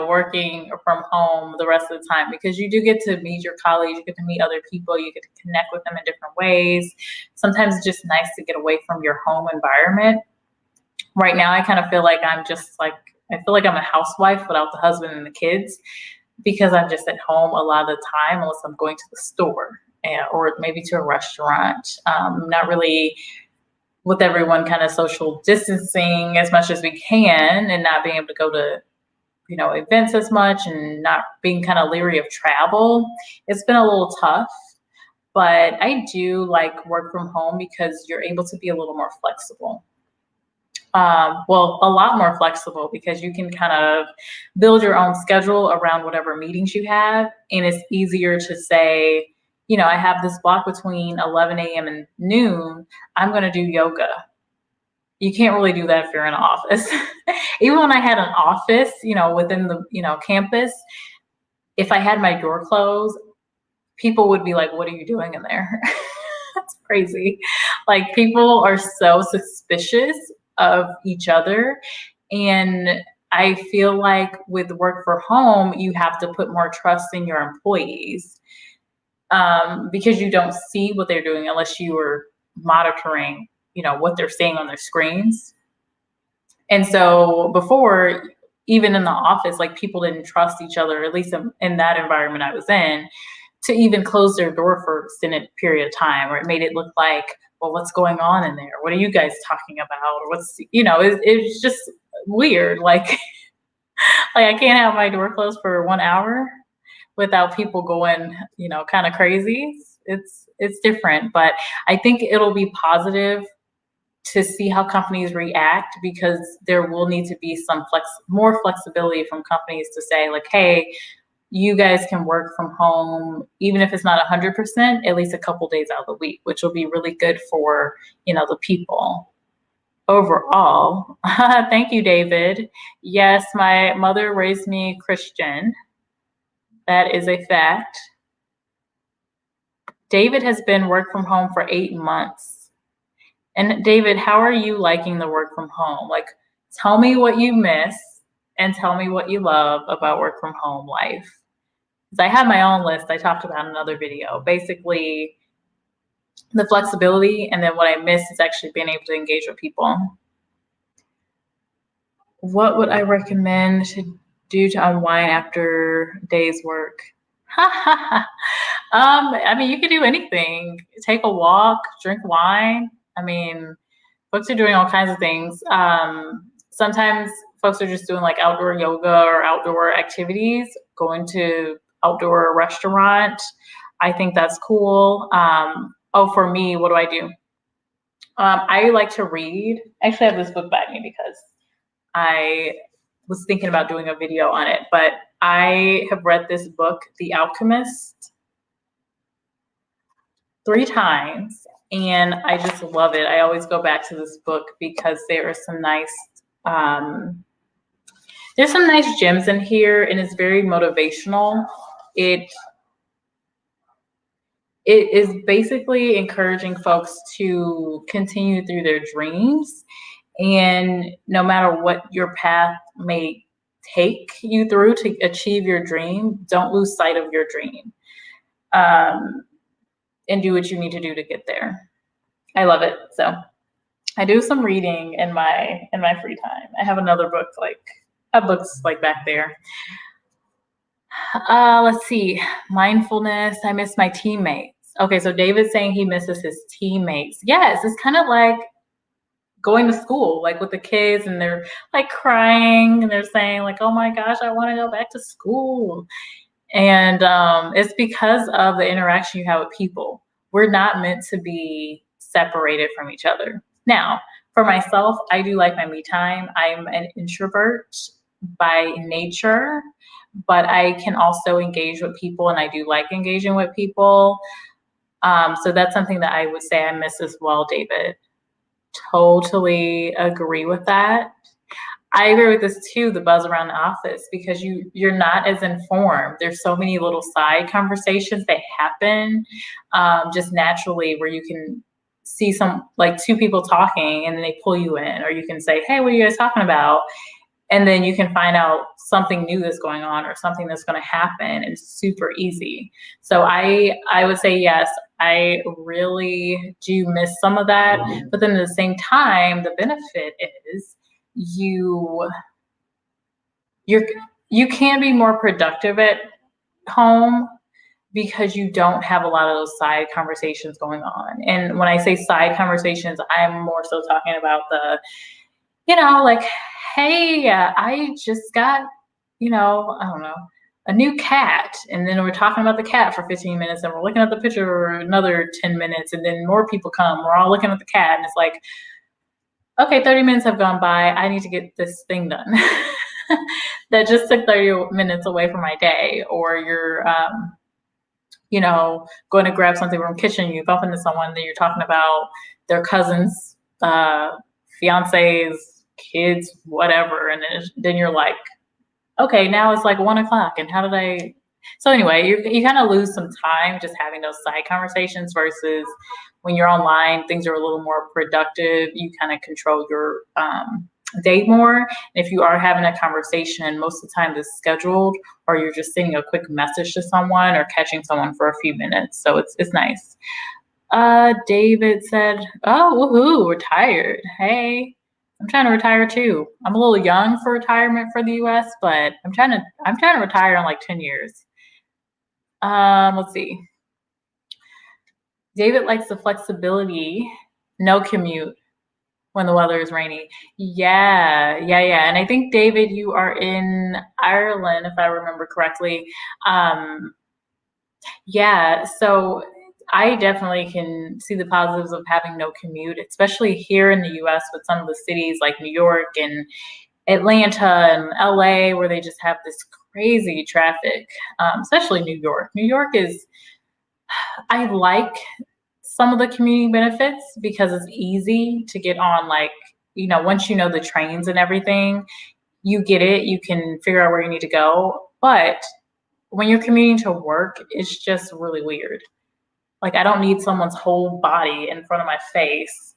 working from home the rest of the time, because you do get to meet your colleagues, you get to meet other people, you get to connect with them in different ways. Sometimes it's just nice to get away from your home environment. Right now, I kind of feel like I feel like I'm a housewife without the husband and the kids, because I'm just at home a lot of the time, unless I'm going to the store or maybe to a restaurant. Not really with everyone kind of social distancing as much as we can, and not being able to go to events as much, and not being kind of leery of travel. It's been a little tough, but I do like work from home because you're able to be a little more flexible. Well, a lot more flexible, because you can kind of build your own schedule around whatever meetings you have. And it's easier to say, I have this block between 11 a.m. and noon. I'm going to do yoga. You can't really do that if you're in an office. Even when I had an office, within the, campus, if I had my door closed, people would be like, what are you doing in there? That's crazy. Like, people are so suspicious of each other. And I feel like with work from home, you have to put more trust in your employees, because you don't see what they're doing unless you are monitoring, what they're seeing on their screens. And so before, even in the office, like, people didn't trust each other, at least in that environment I was in, to even close their door for extended period of time, or it made it look like, well, what's going on in there? What are you guys talking about? Or it's just weird. Like, like, I can't have my door closed for 1 hour without people going, kind of crazy. It's different, but I think it'll be positive to see how companies react, because there will need to be some more flexibility from companies to say like, hey, you guys can work from home, even if it's not 100%, at least a couple days out of the week, which will be really good for, the people overall. Thank you, David. Yes, my mother raised me Christian. That is a fact. David has been work from home for 8 months. And David, how are you liking the work from home? Like, tell me what you miss and tell me what you love about work from home life. Because I have my own list I talked about in another video. Basically, the flexibility, and then what I miss is actually being able to engage with people. What would I recommend to do to unwind after day's work? I mean, you can do anything. Take a walk, drink wine. I mean, folks are doing all kinds of things. Sometimes folks are just doing like outdoor yoga or outdoor activities, going to outdoor restaurant. I think that's cool. For me, what do I do? I like to read. Actually, I have this book by me because I was thinking about doing a video on it, but I have read this book, The Alchemist, 3 times, and I just love it. I always go back to this book because there are some nice there's some nice gems in here, and it's very motivational. It is basically encouraging folks to continue through their dreams, and no matter what your path may take you through to achieve your dream, don't lose sight of your dream, and do what you need to do to get there. I love it. So I do some reading in my free time. I have another book, books like back there. Let's see, mindfulness. I miss my teammates. Okay, so David's saying he misses his teammates. Yes, it's kind of like going to school, like with the kids, and they're like crying and they're saying like, oh my gosh, I want to go back to school. And it's because of the interaction you have with people. We're not meant to be separated from each other. Now, for myself, I do like my me time. I'm an introvert by nature, but I can also engage with people, and I do like engaging with people. So that's something that I would say I miss as well, David. Totally agree with that. I agree with this too, the buzz around the office, because you're not as informed. There's so many little side conversations that happen just naturally, where you can see some, like 2 people talking and then they pull you in, or you can say, hey, what are you guys talking about? And then you can find out something new that's going on, or something that's going to happen, and it's super easy. So I would say yes, I really do miss some of that. But then at the same time, the benefit is you can be more productive at home because you don't have a lot of those side conversations going on. And when I say side conversations, I'm more so talking about the, like, hey, I just got, I don't know, a new cat. And then we're talking about the cat for 15 minutes, and we're looking at the picture for another 10 minutes. And then more people come, we're all looking at the cat. And it's like, okay, 30 minutes have gone by. I need to get this thing done. That just took 30 minutes away from my day. Or you're, going to grab something from the kitchen, you bump into someone that you're talking about their cousins, fiancés, kids, whatever. And then you're like, okay, now it's like 1 o'clock. And how did I? So anyway, you kind of lose some time just having those side conversations, versus when you're online, things are a little more productive. You kind of control your day more. And if you are having a conversation, most of the time it's scheduled, or you're just sending a quick message to someone or catching someone for a few minutes. So it's nice. David said, oh, woohoo, retired. Hey, I'm trying to retire too. I'm a little young for retirement for the US, but I'm trying to retire in like 10 years. Let's see. David likes the flexibility, no commute when the weather is rainy. Yeah. And I think, David, you are in Ireland, if I remember correctly. Yeah, so I definitely can see the positives of having no commute, especially here in the US with some of the cities like New York and Atlanta and LA, where they just have this crazy traffic, especially New York. New York is, I like some of the commuting benefits because it's easy to get on, like, once you know the trains and everything, you get it, you can figure out where you need to go. But when you're commuting to work, it's just really weird. Like, I don't need someone's whole body in front of my face,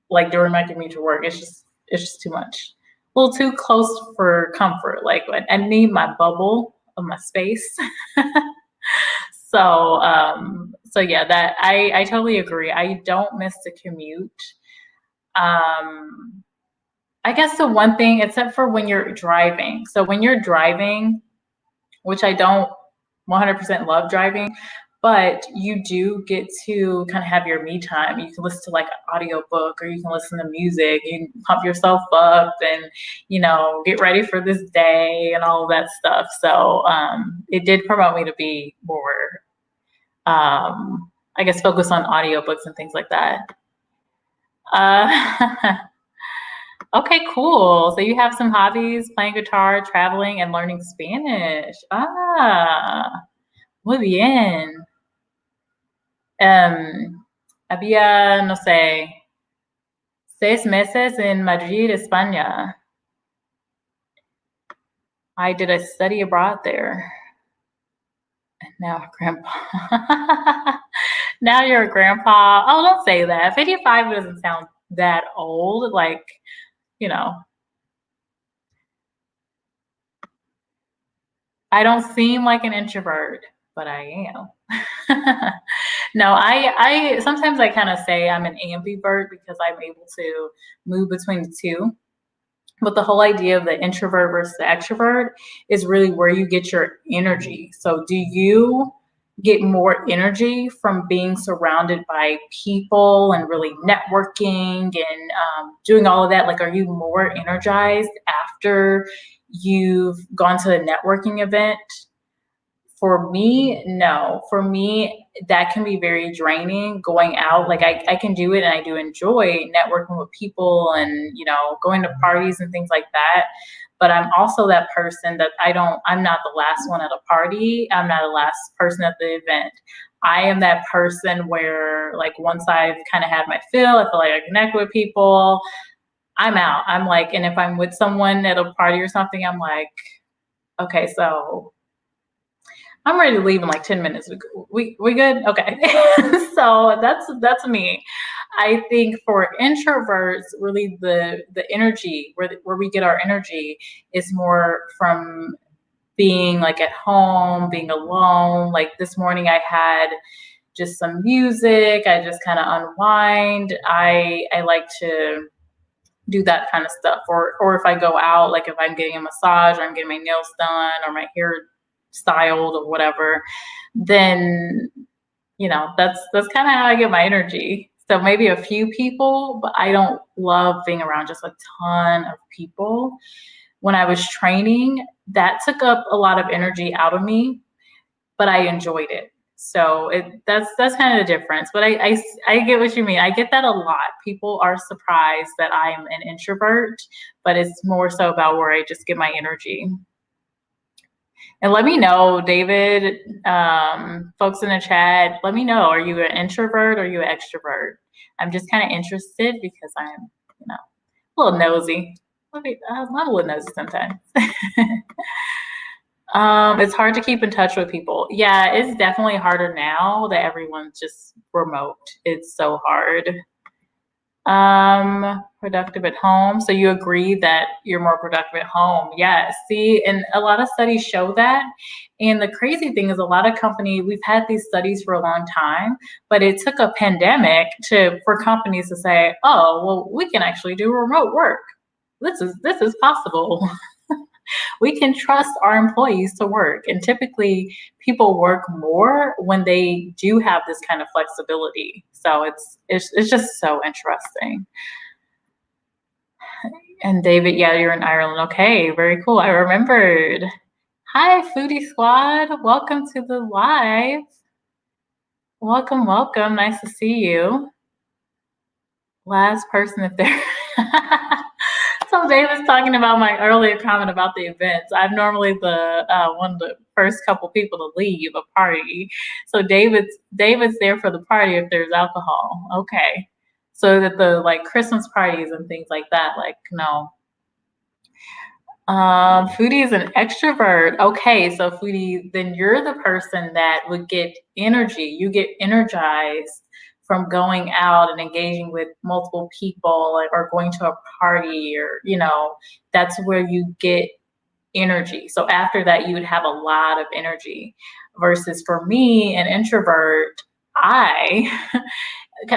like during my commute to work. It's just too much. A little too close for comfort. Like, I need my bubble of my space. So yeah, that I totally agree. I don't miss the commute. Um, I guess the one thing, except for when you're driving. So when you're driving, which I don't 100% love driving, but you do get to kind of have your me time. You can listen to like an audiobook or you can listen to music, you can pump yourself up and, get ready for this day and all of that stuff. So it did promote me to be more, I guess, focused on audiobooks and things like that. Uh, okay, cool. So you have some hobbies, playing guitar, traveling, and learning Spanish. Muy bien. Había, no sé, 6 meses in Madrid, España. I did a study abroad there. And now, grandpa. Now you're a grandpa. Oh, don't say that. 55 doesn't sound that old. Like, you know, I don't seem like an introvert, but I am. No, I sometimes I kind of say I'm an ambivert because I'm able to move between the two. But the whole idea of the introvert versus the extrovert is really where you get your energy. So, do you get more energy from being surrounded by people and really networking and doing all of that? Like, are you more energized after you've gone to a networking event? For me, no. For me, that can be very draining going out. Like, I can do it and I do enjoy networking with people and, going to parties and things like that. But I'm also that person that I'm not the last one at a party. I'm not the last person at the event. I am that person where, like, once I've kind of had my fill, I feel like I connect with people, I'm out. I'm like, and if I'm with someone at a party or something, I'm like, okay, so I'm ready to leave in like 10 minutes. We good? Okay. So that's me. I think for introverts, really the energy where we get our energy is more from being like at home, being alone. Like this morning I had just some music. I just kind of unwind. I like to do that kind of stuff. Or if I go out, like if I'm getting a massage or I'm getting my nails done or my hair styled or whatever, then that's kind of how I get my energy. So maybe a few people, but I don't love being around just a ton of people. When I was training, that took up a lot of energy out of me, but I enjoyed it. So that's kind of the difference. But I get what you mean. I get that a lot. People are surprised that I'm an introvert, but it's more so about where I just get my energy. And let me know, David, folks in the chat, let me know, are you an introvert or are you an extrovert? I'm just kind of interested because I'm, a little nosy. I'm a little nosy sometimes. It's hard to keep in touch with people. Yeah, it's definitely harder now that everyone's just remote. It's so hard. Productive at home. So you agree that you're more productive at home? Yes. See, and a lot of studies show that. And the crazy thing is, a lot of companies, we've had these studies for a long time, but it took a pandemic for companies to say, "Oh, well, we can actually do remote work. This is possible." We can trust our employees to work. And typically people work more when they do have this kind of flexibility. So it's just so interesting. And David, yeah, you're in Ireland. Okay, very cool. I remembered. Hi, Foodie Squad. Welcome to the live. Welcome, welcome. Nice to see you. Last person if there. So David's talking about my earlier comment about the events. I'm normally the one of the first couple people to leave a party. So David's there for the party if there's alcohol. Okay. So that the like Christmas parties and things like that, like no. Foodie is an extrovert. Okay, so Foodie, then you're the person that would get energy. You get energized from going out and engaging with multiple people or going to a party or, that's where you get energy. So after that, you would have a lot of energy versus for me, an introvert, I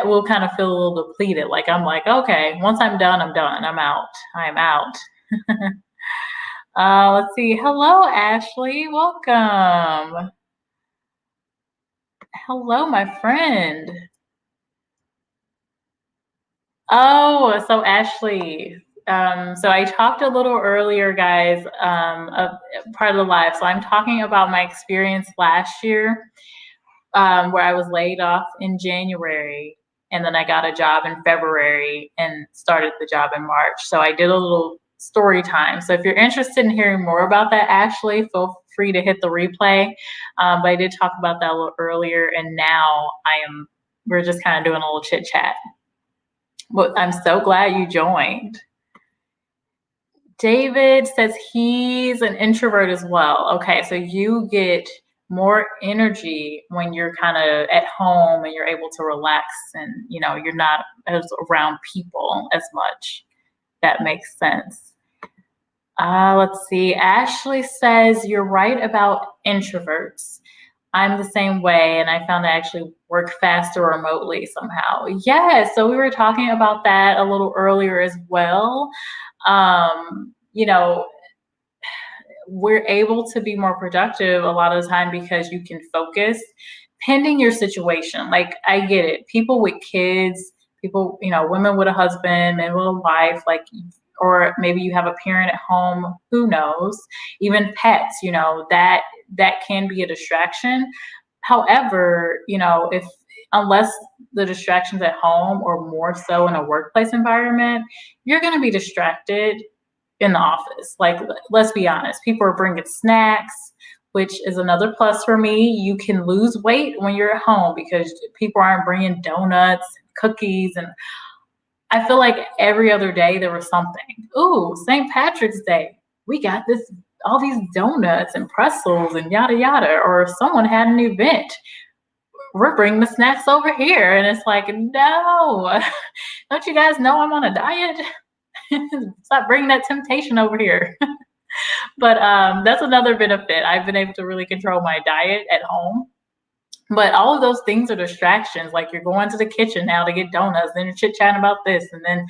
will kind of feel a little depleted. Like I'm like, okay, once I'm done, I'm done. I'm out. I'm out. Let's see. Hello, Ashley. Welcome. Hello, my friend. Oh, so Ashley. So I talked a little earlier, guys, of part of the live. So I'm talking about my experience last year, where I was laid off in January, and then I got a job in February and started the job in March. So I did a little story time. So if you're interested in hearing more about that, Ashley, feel free to hit the replay. But I did talk about that a little earlier, and now we're just kind of doing a little chit chat. But I'm so glad you joined. David says he's an introvert as well. Okay, so you get more energy when you're kind of at home and you're able to relax and you're not as around people as much. That makes sense. Let's see. Ashley says you're right about introverts. I'm the same way, and I found I actually work faster remotely somehow. Yeah, so we were talking about that a little earlier as well. You know, we're able to be more productive a lot of the time because you can focus pending your situation. Like I get it. People with kids, people, women with a husband, men with a wife, like or maybe you have a parent at home, who knows, even pets, that can be a distraction. However, if unless the distractions at home or more so in a workplace environment, you're going to be distracted in the office. Like, let's be honest, people are bringing snacks, which is another plus for me. You can lose weight when you're at home because people aren't bringing donuts, cookies, and I feel like every other day there was something. Ooh, St. Patrick's Day. We got all these donuts and pretzels and yada yada. Or if someone had an event, we're bringing the snacks over here. And it's like, no, don't you guys know I'm on a diet? Stop bringing that temptation over here. But that's another benefit. I've been able to really control my diet at home. But all of those things are distractions. Like you're going to the kitchen now to get donuts, then you're chit chatting about this, and then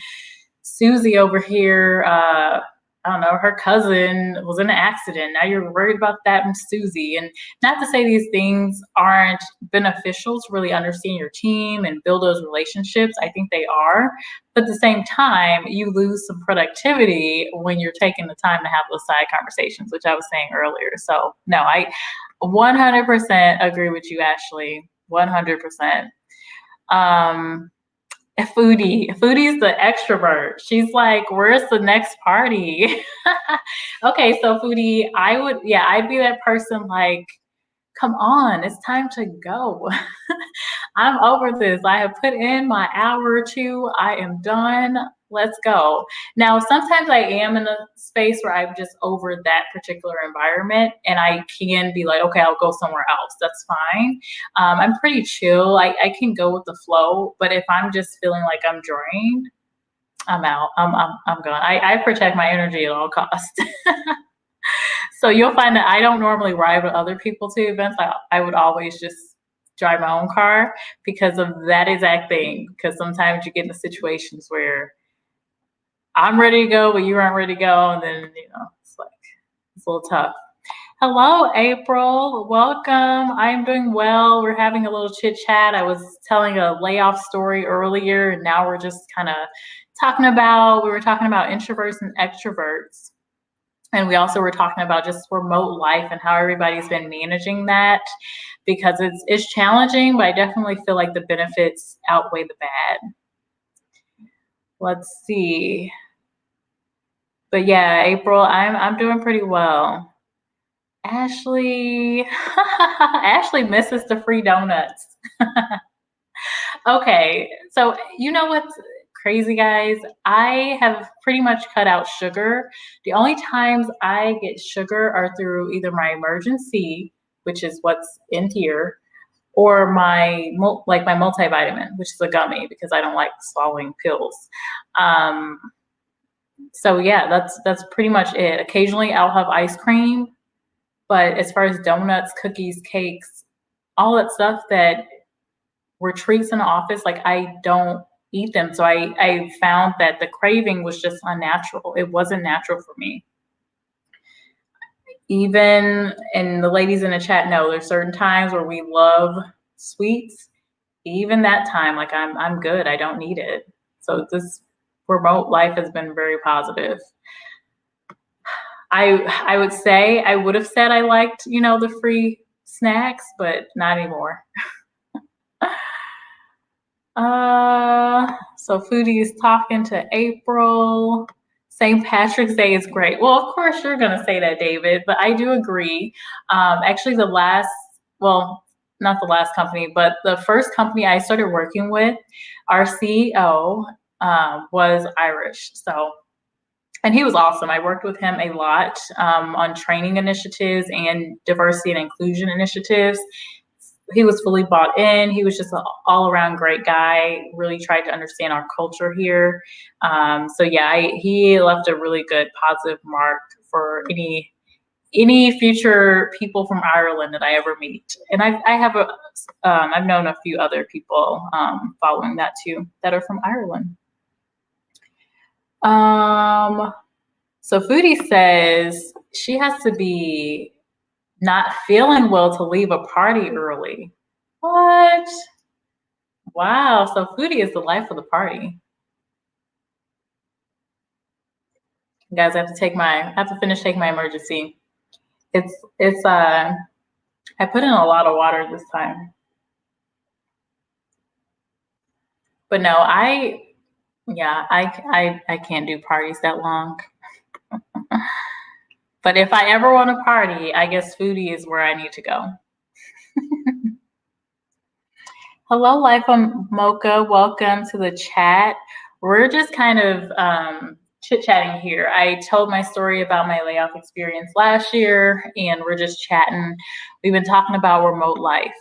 Susie over here, I don't know, her cousin was in an accident. Now you're worried about that and Susie. And not to say these things aren't beneficial to really understand your team and build those relationships. I think they are. But at the same time, you lose some productivity when you're taking the time to have those side conversations, which I was saying earlier. So no, I 100% agree with you, Ashley. 100%. Foodie's the extrovert. She's like, where's the next party? Okay, so Foodie, I'd be that person like, come on, it's time to go. I'm over this. I have put in my hour or two. I am done. Let's go. Now, sometimes I am in a space where I'm just over that particular environment and I can be like, okay, I'll go somewhere else. That's fine. I'm pretty chill. I can go with the flow, but if I'm just feeling like I'm drained, I'm out. I'm gone. I protect my energy at all costs. So you'll find that I don't normally ride with other people to events. I would always just drive my own car because of that exact thing. Because sometimes you get into situations where I'm ready to go, but you aren't ready to go, and then it's a little tough. Hello, April. Welcome. I'm doing well. We're having a little chit chat. I was telling a layoff story earlier, and now we're just kind of we were talking about introverts and extroverts. And we also were talking about just remote life and how everybody's been managing that, because it's challenging, but I definitely feel like the benefits outweigh the bad. Let's see. But yeah, April, I'm doing pretty well. Ashley, Ashley misses the free donuts. Okay, so you know what's crazy, guys? I have pretty much cut out sugar. The only times I get sugar are through either my emergency, which is what's in here, or like my multivitamin, which is a gummy because I don't like swallowing pills. Um, so yeah, that's pretty much it. Occasionally I'll have ice cream, but as far as donuts, cookies, cakes, all that stuff that were treats in the office, like I don't eat them. So I found that the craving was just unnatural. It wasn't natural for me. Even, and the ladies in the chat know, there's certain times where we love sweets. Even that time, like I'm good. I don't need it. So this remote life has been very positive. I would say I would have said I liked, the free snacks, but not anymore. So Foodie is talking to April. St. Patrick's Day is great. Well, of course you're gonna say that, David, but I do agree. Actually, not the last company, but the first company I started working with, our CEO was Irish. And he was awesome. I worked with him a lot on training initiatives and diversity and inclusion initiatives. He was fully bought in. He was just an all-around great guy. Really tried to understand our culture here. So yeah, he left a really good positive mark for any future people from Ireland that I ever meet. And I've known a few other people following that too that are from Ireland. So Foodie says she has to be not feeling well to leave a party early. What? Wow. So Foodie is the life of the party. Guys, I have to finish taking my emergency. I put in a lot of water this time. But no, I can't do parties that long. But if I ever want to party, I guess Foodie is where I need to go. Hello, Life on Mocha. Welcome to the chat. We're just kind of chit-chatting here. I told my story about my layoff experience last year, and we're just chatting. We've been talking about remote life.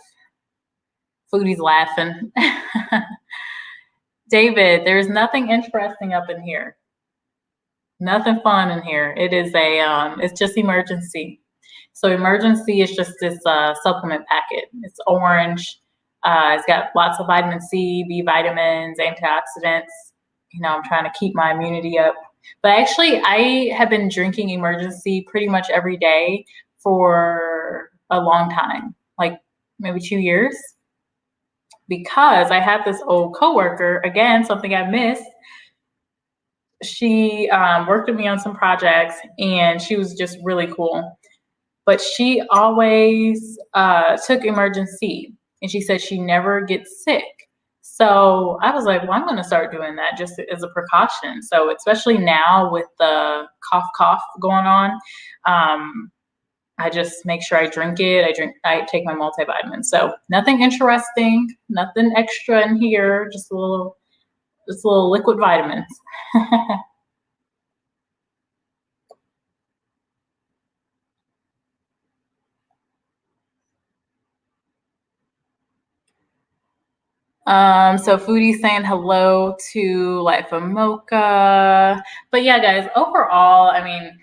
Foodie's laughing. David, there's nothing interesting up in here. Nothing fun in here. It is it's just emergency. So emergency is just this supplement packet. It's orange. It's got lots of vitamin C, B vitamins, antioxidants. I'm trying to keep my immunity up. But actually, I have been drinking emergency pretty much every day for a long time, like maybe 2 years, because I had this old coworker, again, something I missed. She worked with me on some projects, and she was just really cool. But she always took emergency, and she said she never gets sick. So I was like, well, I'm going to start doing that just as a precaution. So especially now with the cough going on, I just make sure I drink it. I take my multivitamin. So nothing interesting, nothing extra in here, just a little liquid vitamins. So Foodie saying hello to Life of Mocha. But yeah, guys, overall, I mean,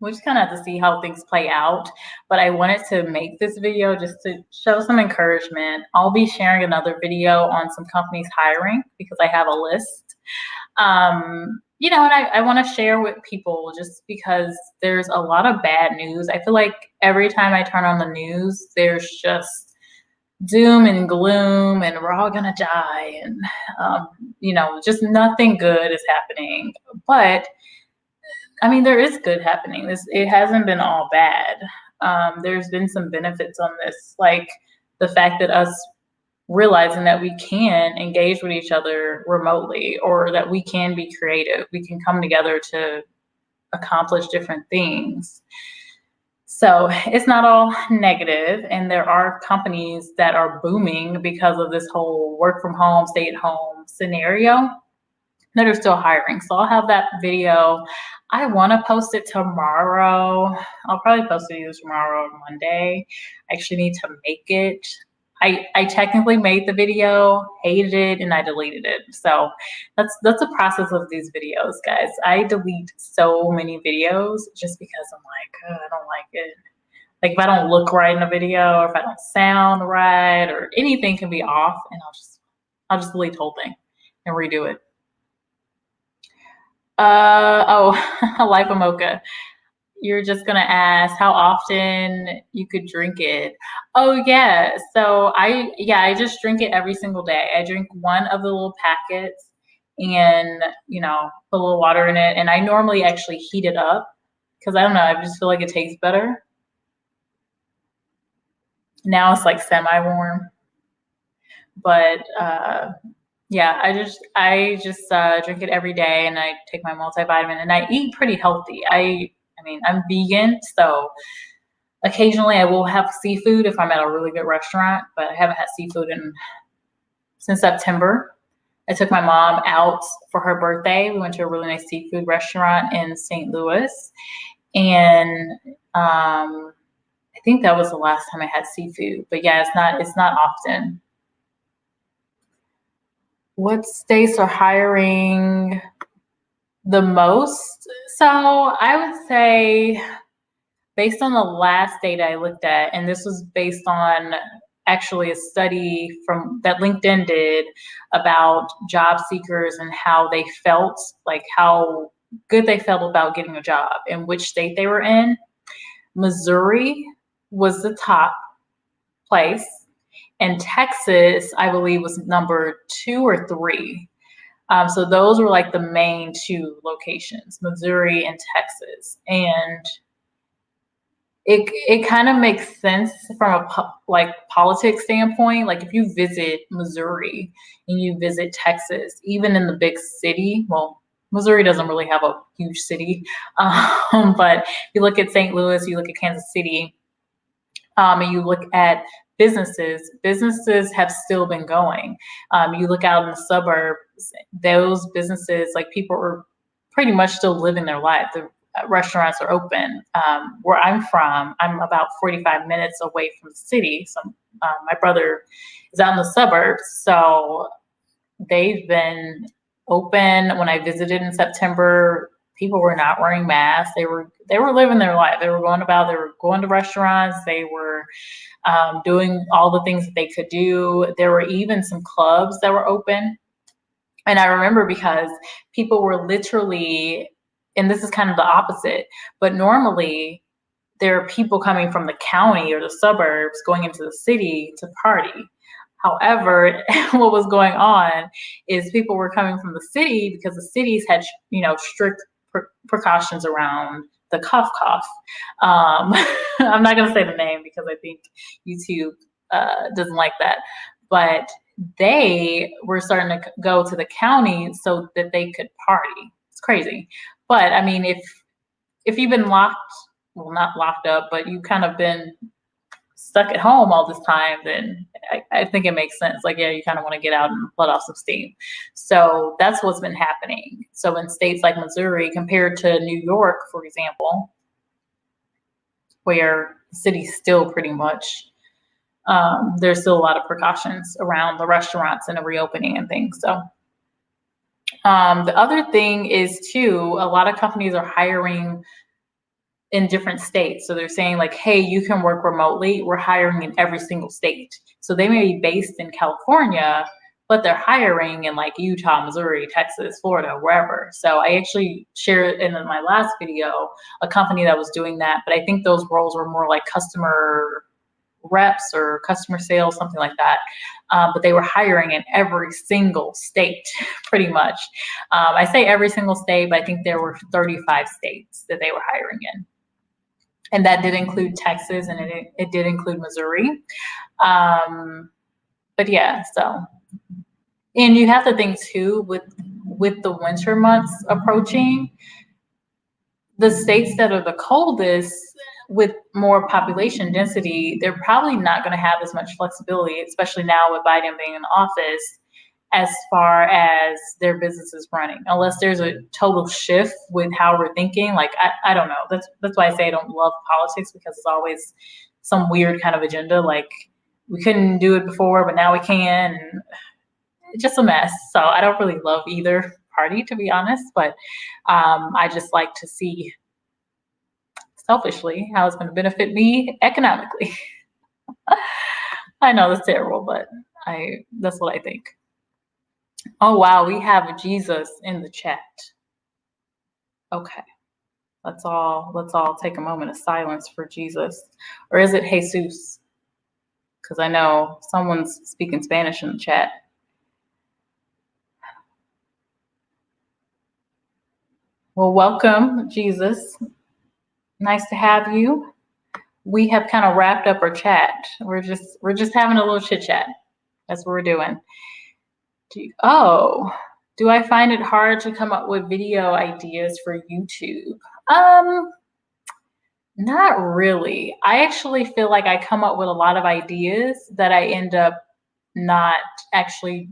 we just kind of have to see how things play out. But I wanted to make this video just to show some encouragement. I'll be sharing another video on some companies hiring because I have a list. And I want to share with people just because there's a lot of bad news. I feel like every time I turn on the news, there's just doom and gloom and we're all gonna die and just nothing good is happening. But I mean, there is good happening. It hasn't been all bad. There's been some benefits on this, like the fact that us realizing that we can engage with each other remotely, or that we can be creative. We can come together to accomplish different things. So it's not all negative, and there are companies that are booming because of this whole work from home, stay at home scenario that are still hiring. So I'll have that video. I want to post it tomorrow. I'll probably post it either tomorrow or Monday. I actually need to make it. I technically made the video, hated it, and I deleted it. So that's the process of these videos, guys. I delete so many videos just because I'm like, I don't like it. Like if I don't look right in a video, or if I don't sound right, or anything can be off, and I'll just delete the whole thing and redo it. Life of Mocha. You're just gonna ask how often you could drink it. Oh yeah. So I just drink it every single day. I drink one of the little packets and put a little water in it. And I normally actually heat it up because I don't know, I just feel like it tastes better. Now it's like semi-warm. But yeah, I just drink it every day, and I take my multivitamin, and I eat pretty healthy. I mean, I'm vegan, so occasionally I will have seafood if I'm at a really good restaurant, but I haven't had seafood since September. I took my mom out for her birthday. We went to a really nice seafood restaurant in St. Louis, and I think that was the last time I had seafood. But yeah, it's not often. What states are hiring the most? So I would say, based on the last data I looked at, and this was based on actually a study that LinkedIn did about job seekers and how they felt, like how good they felt about getting a job and which state they were in. Missouri was the top place, and Texas, I believe, was number 2 or 3. So those were like the main 2 locations, Missouri and Texas. And it kind of makes sense from a politics standpoint. Like if you visit Missouri and you visit Texas, even in the big city, well, Missouri doesn't really have a huge city, but you look at St. Louis, you look at Kansas City, and you look at businesses have still been going. You look out in the suburbs, those businesses, like people are pretty much still living their life. The restaurants are open. Where I'm from, I'm about 45 minutes away from the city. So my brother is out in the suburbs, so they've been open. When I visited in September, people were not wearing masks. They were living their life. They were going to restaurants. They were doing all the things that they could do. There were even some clubs that were open. And I remember because people were literally, and this is kind of the opposite, but normally there are people coming from the county or the suburbs going into the city to party. However, what was going on is people were coming from the city because the cities had, strict precautions around the cough. I'm not going to say the name because I think YouTube doesn't like that, but they were starting to go to the county so that they could party. It's crazy. But I mean, if you've been not locked up, but you've kind of been stuck at home all this time, then I think it makes sense. Like, yeah, you kind of want to get out and let off some steam. So that's what's been happening. So in states like Missouri, compared to New York, for example, where the city's still pretty much, there's still a lot of precautions around the restaurants and the reopening and things. So the other thing is too, a lot of companies are hiring in different states. So they're saying like, hey, you can work remotely. We're hiring in every single state. So they may be based in California, but they're hiring in like Utah, Missouri, Texas, Florida, wherever. So I actually shared in my last video a company that was doing that, but I think those roles were more like customer reps or customer sales, something like that. But they were hiring in every single state, pretty much. I say every single state, but I think there were 35 states that they were hiring in. And that did include Texas, and it did include Missouri. But yeah, so, and you have to think too, with the winter months approaching, the states that are the coldest with more population density, they're probably not going to have as much flexibility, especially now with Biden being in office, as far as their business is running, unless there's a total shift with how we're thinking. Like, I don't know. That's why I say I don't love politics, because it's always some weird kind of agenda. Like, we couldn't do it before, but now we can. And it's just a mess. So I don't really love either party, to be honest. But I just like to see, selfishly, how it's going to benefit me economically. I know that's terrible, but that's what I think. Oh, wow, we have Jesus in the chat. Okay. Let's all take a moment of silence for Jesus. Or is it Jesus? Because I know someone's speaking Spanish in the chat. Well, welcome, Jesus. Nice to have you. We have kind of wrapped up our chat. We're just having a little chit chat. That's what we're doing. Do I find it hard to come up with video ideas for YouTube? Not really. I actually feel like I come up with a lot of ideas that I end up not actually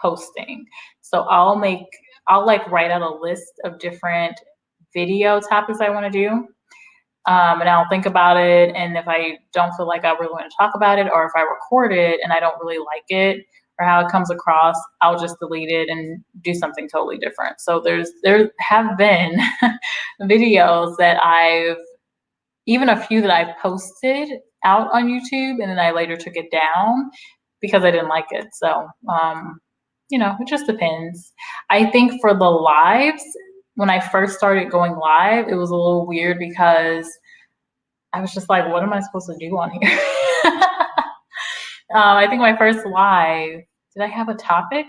posting. So I'll like write out a list of different video topics I want to do. And I'll think about it. And if I don't feel like I really want to talk about it, or if I record it and I don't really like it or how it comes across, I'll just delete it and do something totally different. So there have been videos that even a few that I've posted out on YouTube, and then I later took it down because I didn't like it. So, it just depends. I think for the lives, when I first started going live, it was a little weird because I was just like, what am I supposed to do on here? I think my first live, did I have a topic?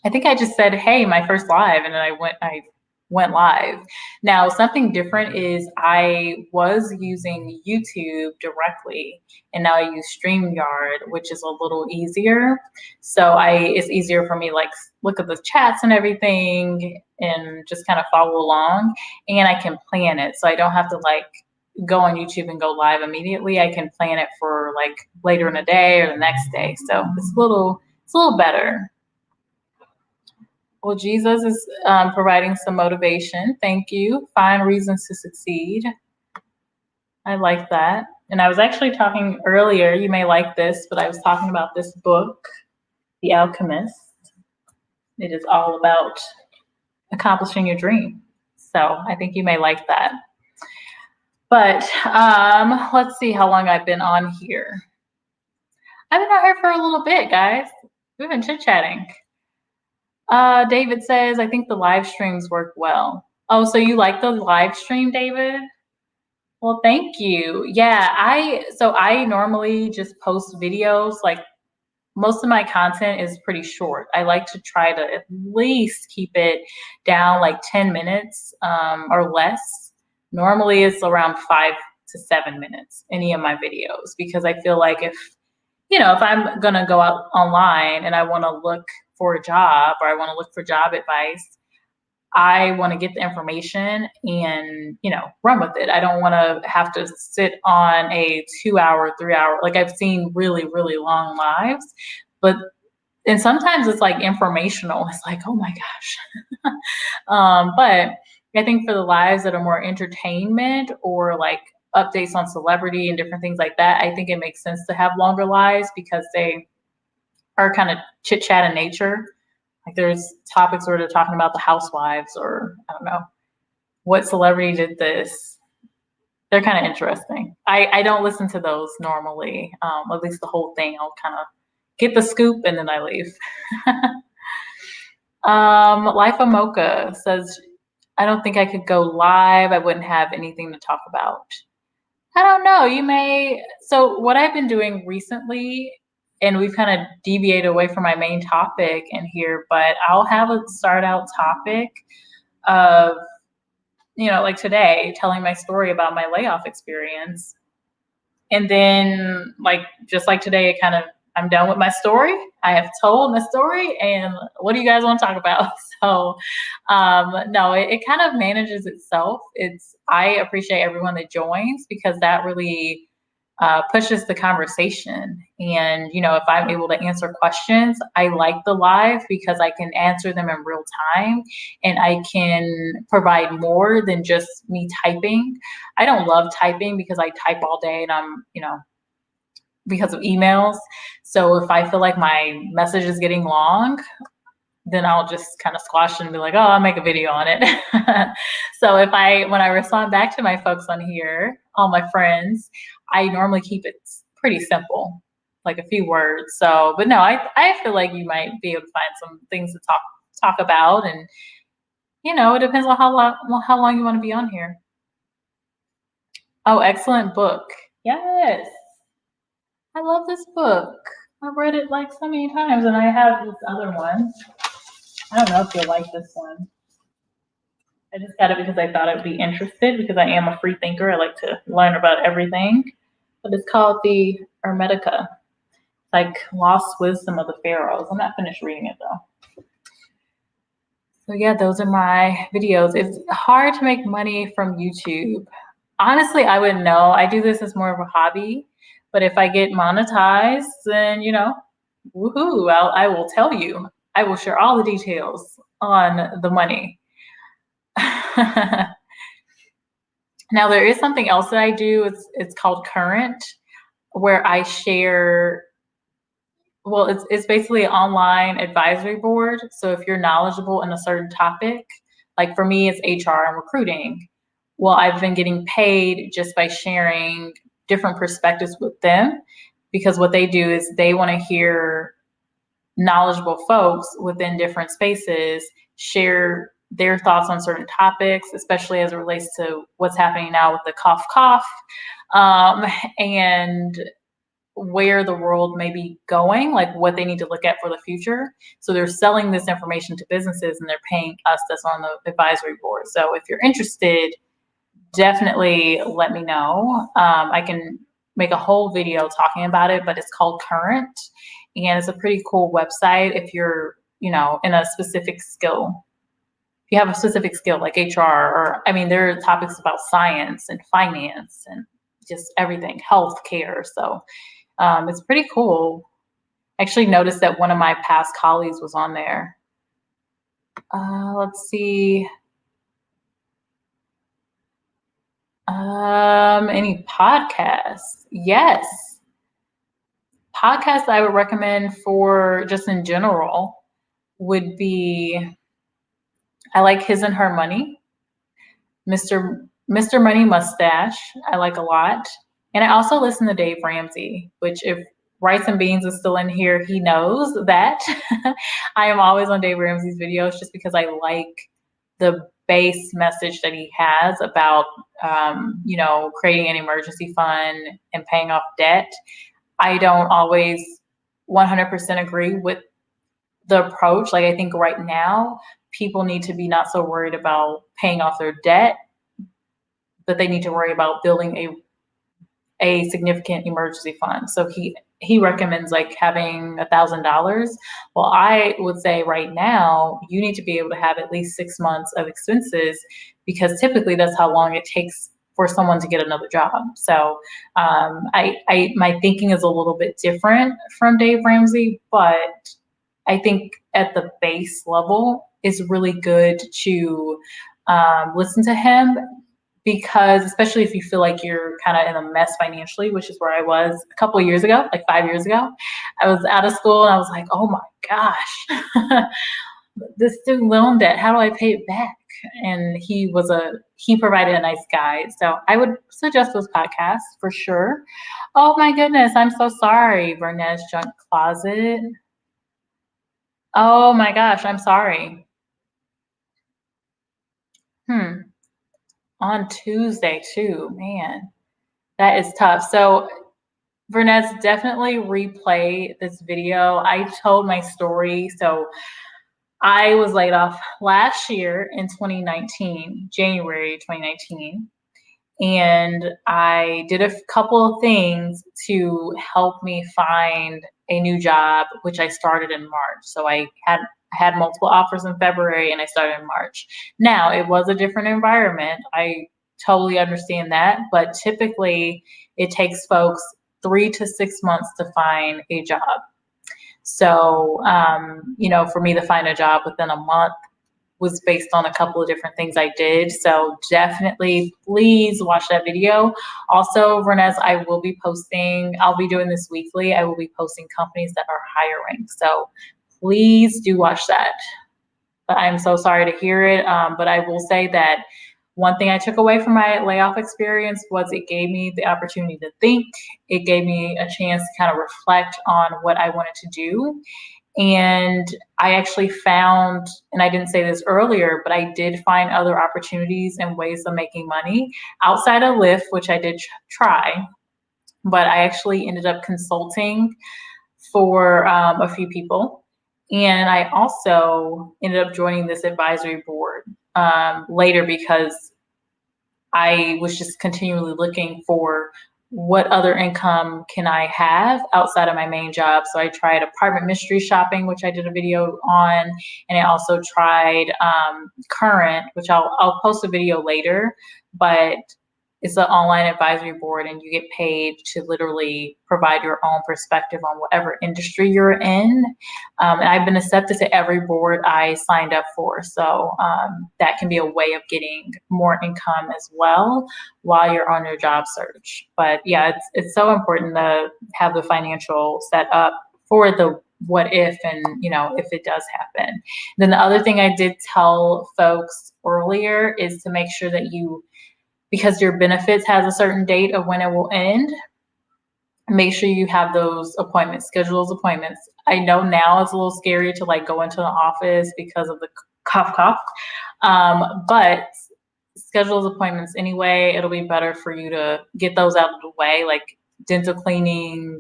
I think I just said, hey, my first live, and then I went live. Now, something different is I was using YouTube directly, and now I use StreamYard, which is a little easier. So it's easier for me, like, look at the chats and everything and just kind of follow along, and I can plan it. So I don't have to like go on YouTube and go live immediately. I can plan it for like later in the day or the next day. So it's a little better. Well, Jesus is providing some motivation. Thank you. Find reasons to succeed. I like that. And I was actually talking earlier, you may like this, but I was talking about this book, The Alchemist. It is all about accomplishing your dream. So I think you may like that. But let's see how long I've been on here. I've been on here for a little bit, guys. We've been chit-chatting. David says, I think the live streams work well. Oh, so you like the live stream, David? Well, thank you. Yeah, I normally just post videos. Like, most of my content is pretty short. I like to try to at least keep it down like 10 minutes or less. Normally it's around 5 to 7 minutes, any of my videos, because I feel like if I'm gonna go out online and I want to look for a job, or I want to look for job advice, I want to get the information and, run with it. I don't want to have to sit on a 2-hour, 3-hour, like I've seen really, really long lives, and sometimes it's like informational. It's like, oh my gosh. But I think for the lives that are more entertainment or like updates on celebrity and different things like that, I think it makes sense to have longer lives because they are kind of chit chat in nature. Like, there's topics where they're talking about the housewives, or I don't know, what celebrity did this. They're kind of interesting. I don't listen to those normally, at least the whole thing. I'll kind of get the scoop and then I leave. Life of Mocha says, I don't think I could go live. I wouldn't have anything to talk about. I don't know. So what I've been doing recently, and we've kind of deviated away from my main topic in here, but I'll have a start out topic of, like today, telling my story about my layoff experience. And then, like, just like today, I'm done with my story. I have told my story, and what do you guys want to talk about? So, no, it kind of manages itself. I appreciate everyone that joins because that really pushes the conversation. And, if I'm able to answer questions, I like the live because I can answer them in real time and I can provide more than just me typing. I don't love typing because I type all day and because of emails. So if I feel like my message is getting long, then I'll just kind of squash it and be like, oh, I'll make a video on it. So when I respond back to my folks on here, all my friends, I normally keep it pretty simple, like a few words. So, but no, I feel like you might be able to find some things to talk about, and it depends on how long you want to be on here. Oh, excellent book. Yes. I love this book. I've read it like so many times, and I have this other one. I don't know if you'll like this one. I just got it because I thought I'd be interested because I am a free thinker. I like to learn about everything. But it's called the Hermetica, like Lost Wisdom of the Pharaohs. I'm not finished reading it though. So yeah, those are my videos. It's hard to make money from YouTube. Honestly, I wouldn't know. I do this as more of a hobby. But if I get monetized, then woohoo! I will tell you. I will share all the details on the money. Now there is something else that I do. It's called Current, where I share. Well, it's basically an online advisory board. So if you're knowledgeable in a certain topic, like for me, it's HR and recruiting. Well, I've been getting paid just by sharing different perspectives with them because what they do is they want to hear knowledgeable folks within different spaces share their thoughts on certain topics, especially as it relates to what's happening now with the cough, and where the world may be going, like what they need to look at for the future. So they're selling this information to businesses and they're paying us that's on the advisory board. So if you're interested, definitely let me know. I can make a whole video talking about it, but it's called Current, and it's a pretty cool website if you're, in a specific skill. If you have a specific skill like HR, or there are topics about science and finance and just everything, healthcare. So it's pretty cool. I actually noticed that one of my past colleagues was on there. Let's see. Any podcasts? Yes. Podcasts I would recommend for just in general would be, I like His and Her Money, Mr. Money Mustache, I like a lot. And I also listen to Dave Ramsey, which if Rice and Beans is still in here, he knows that. I am always on Dave Ramsey's videos just because I like the base message that he has about, creating an emergency fund and paying off debt. I don't always 100% agree with the approach. Like, I think right now, people need to be not so worried about paying off their debt, but they need to worry about building a significant emergency fund. So he recommends like having $1,000. Well, I would say right now you need to be able to have at least 6 months of expenses because typically that's how long it takes for someone to get another job. So my thinking is a little bit different from Dave Ramsey, but I think at the base level it's really good to listen to him, because especially if you feel like you're kind of in a mess financially, which is where I was a couple of years ago, like 5 years ago. I was out of school and I was like, oh my gosh, this student loan debt, how do I pay it back? And he provided a nice guide. So I would suggest those podcasts for sure. Oh my goodness, I'm so sorry, Vernez Junk Closet. Oh my gosh, I'm sorry. On Tuesday too, man. That is tough. So Vernez, definitely replay this video. I told my story. So I was laid off last year in 2019, January 2019. And I did a couple of things to help me find a new job, which I started in March. So I had multiple offers in February and I started in March. Now, it was a different environment. I totally understand that, but typically it takes folks 3 to 6 months to find a job. So, for me to find a job within a month was based on a couple of different things I did. So definitely please watch that video. Also, Vernez, I'll be doing this weekly. I will be posting companies that are hiring. So please do watch that. But I'm so sorry to hear it. But I will say that one thing I took away from my layoff experience was it gave me the opportunity to think. It gave me a chance to kind of reflect on what I wanted to do. And I actually found, and I didn't say this earlier, but I did find other opportunities and ways of making money outside of Lyft, which I did try. But I actually ended up consulting for a few people. And I also ended up joining this advisory board later because I was just continually looking for what other income can I have outside of my main job. So I tried apartment mystery shopping, which I did a video on, and I also tried Current, which I'll post a video later, but it's an online advisory board and you get paid to literally provide your own perspective on whatever industry you're in. And I've been accepted to every board I signed up for. So that can be a way of getting more income as well while you're on your job search. But yeah, it's so important to have the financial set up for the what if, and if it does happen. Then the other thing I did tell folks earlier is to make sure that because your benefits has a certain date of when it will end, make sure you have those appointments, schedule those appointments. I know now it's a little scary to go into the office because of the cough. But schedule those appointments anyway. It'll be better for you to get those out of the way, like dental cleaning,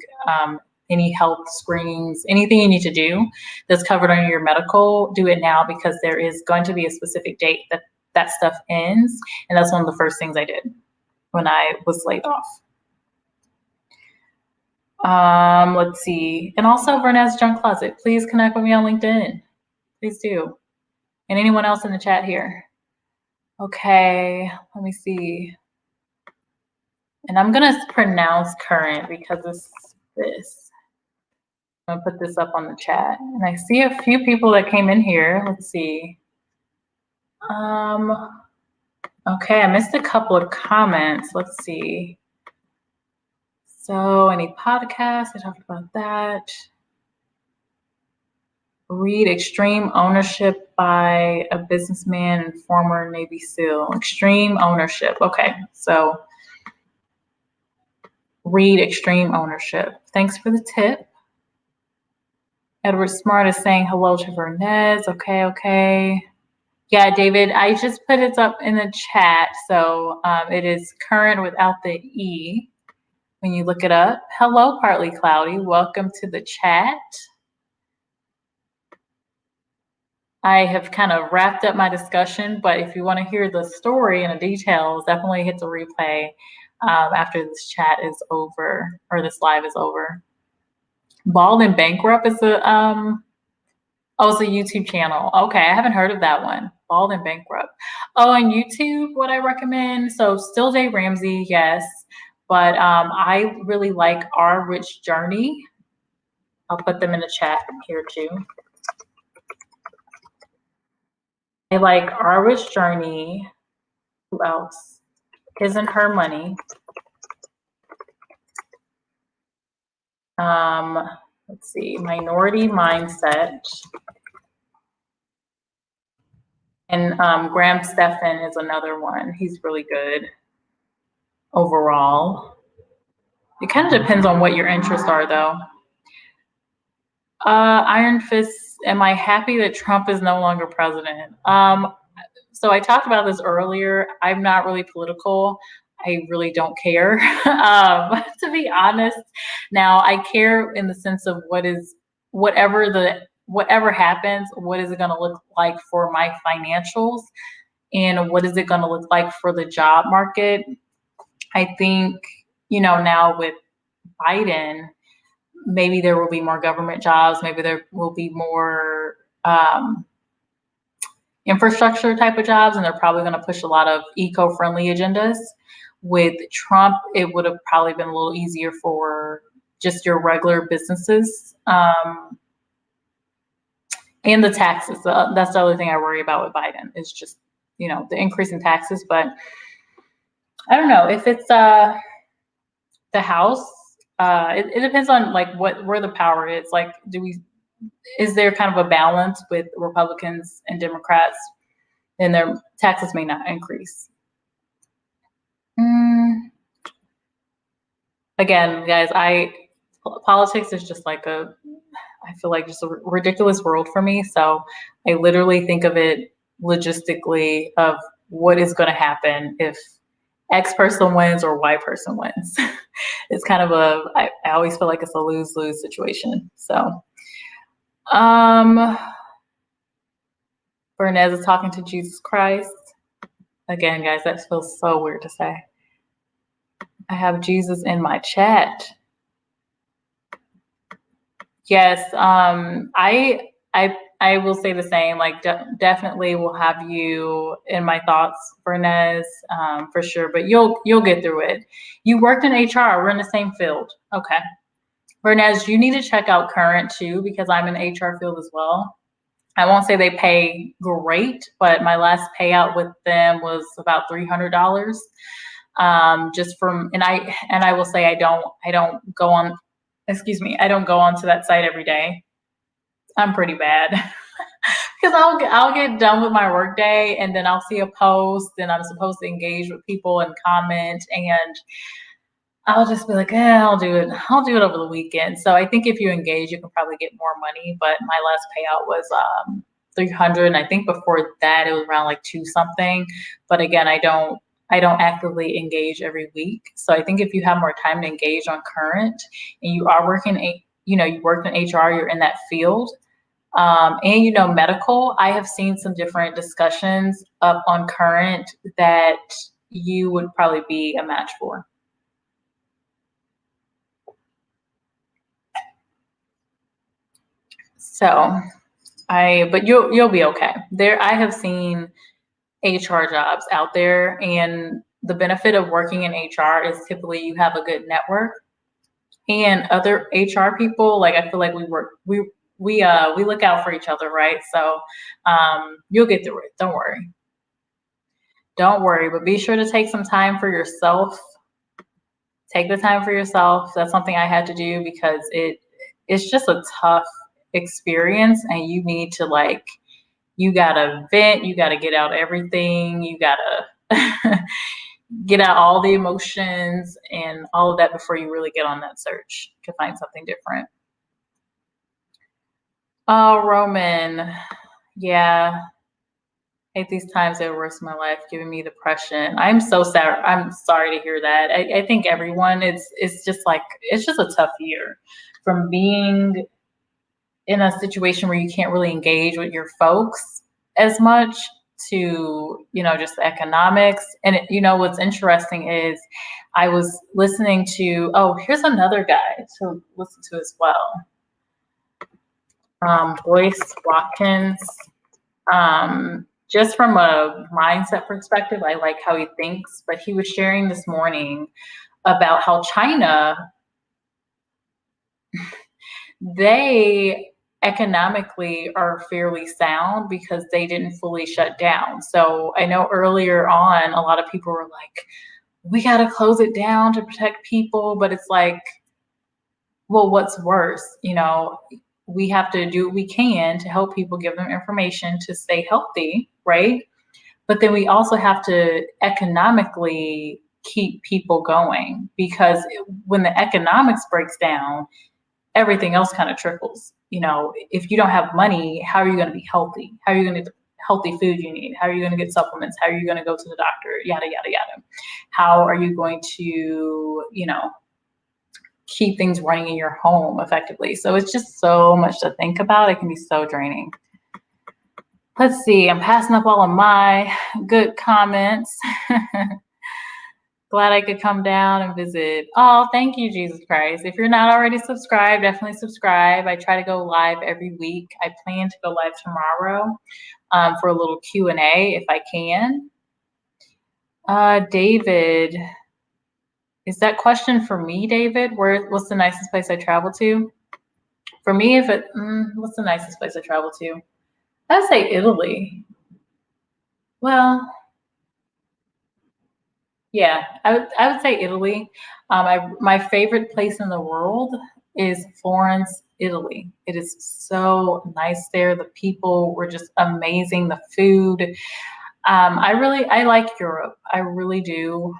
any health screenings, anything you need to do that's covered under your medical, do it now because there is going to be a specific date that stuff ends. And that's one of the first things I did when I was laid off. Let's see. And also Vernez Junk Closet, please connect with me on LinkedIn. Please do. And anyone else in the chat here. Okay, let me see. And I'm gonna pronounce Current because it's this. I'm gonna put this up on the chat. And I see a few people that came in here. Let's see. Okay, I missed a couple of comments. Let's see. So any podcasts, I talked about that. Read Extreme Ownership by a Businessman and Former Navy SEAL. Extreme Ownership. Okay, so read Extreme Ownership. Thanks for the tip. Edward Smart is saying hello to Vernez. Okay. Yeah, David, I just put it up in the chat. So it is Current without the E when you look it up. Hello, Partly Cloudy. Welcome to the chat. I have kind of wrapped up my discussion, but if you want to hear the story and the details, definitely hit the replay after this chat is over, or this live is over. Bald and Bankrupt is it's a YouTube channel. Okay, I haven't heard of that one. Bald and Bankrupt. Oh, on YouTube, what I recommend, so still Dave Ramsey, yes, but I really like Our Rich Journey. I'll put them in the chat here too. I like Our Rich Journey. Who else? Isn't Her Money. Let's see, Minority Mindset. And Graham Stephan is another one. He's really good overall. It kind of depends on what your interests are, though. Iron Fist, am I happy that Trump is no longer president? So I talked about this earlier. I'm not really political. I really don't care, to be honest. Now, I care in the sense of whatever happens, what is it going to look like for my financials, and what is it going to look like for the job market. I think, now with Biden, maybe there will be more government jobs, maybe there will be more infrastructure type of jobs, and they're probably going to push a lot of eco-friendly agendas. With Trump, it would have probably been a little easier for just your regular businesses. And the taxes. That's the other thing I worry about with Biden is just, the increase in taxes. But I don't know if it's the House. It depends on like where the power is. Like, is there kind of a balance with Republicans and Democrats, and their taxes may not increase. Again, guys, politics is just like I feel like just a ridiculous world for me. So I literally think of it logistically of what is going to happen if X person wins or Y person wins. It's kind of I always feel like it's a lose-lose situation. So, Bernez is talking to Jesus Christ. Again, guys, that feels so weird to say. I have Jesus in my chat. Yes, I will say the same. Like, definitely will have you in my thoughts, Bernez, for sure. But you'll get through it. You worked in HR. We're in the same field. Okay, Bernez, you need to check out Current too, because I'm in the HR field as well. I won't say they pay great, but my last payout with them was about $300. Just from, and I will say I don't go on. Excuse me, I don't go onto that site every day. I'm pretty bad because I'll get done with my work day, and then I'll see a post, and I'm supposed to engage with people and comment, and I'll just be like, I'll do it over the weekend. So I think if you engage, you can probably get more money. But my last payout was $300, and I think before that it was around like 2 something. But again, I don't actively engage every week. So I think if you have more time to engage on Current, and you are working, you worked in HR, you're in that field, and medical, I have seen some different discussions up on Current that you would probably be a match for. So but you'll be okay. I have seen HR jobs out there, and the benefit of working in HR is typically you have a good network, and other HR people, like, I feel like we look out for each other, right? So you'll get through it. Don't worry, but be sure to take some time for yourself. Take the time for yourself. That's something I had to do because it's just a tough experience, and you need to, you gotta vent, you gotta get out everything, you gotta get out all the emotions and all of that before you really get on that search to find something different. Oh, Roman. Yeah. I hate these times that worst in my life, giving me depression. I'm so sad. I'm sorry to hear that. I think everyone, it's just a tough year from being in a situation where you can't really engage with your folks as much to, just the economics. And what's interesting is I was listening to, here's another guy to listen to as well. Boyce Watkins. Just from a mindset perspective, I like how he thinks, but he was sharing this morning about how China, they economically are fairly sound because they didn't fully shut down. So I know earlier on, a lot of people were like, we got to close it down to protect people. But it's like, well, what's worse? We have to do what we can to help people, give them information to stay healthy, right? But then we also have to economically keep people going, because when the economics breaks down, everything else kind of trickles. If you don't have money, how are you going to be healthy? How are you going to healthy food you need? How are you going to get supplements? How are you going to go to the doctor? Yada, yada, yada. How are you going to, keep things running in your home effectively? So it's just so much to think about. It can be so draining. Let's see. I'm passing up all of my good comments. Glad I could come down and visit. Oh, thank you, Jesus Christ. If you're not already subscribed, definitely subscribe. I try to go live every week. I plan to go live tomorrow for a little Q&A if I can. David, is that question for me, David? What's the nicest place I travel to? For me, what's the nicest place I travel to? I'd say Italy. Well, yeah, I would say Italy. My favorite place in the world is Florence, Italy. It is so nice there. The people were just amazing. The food. I like Europe. I really do.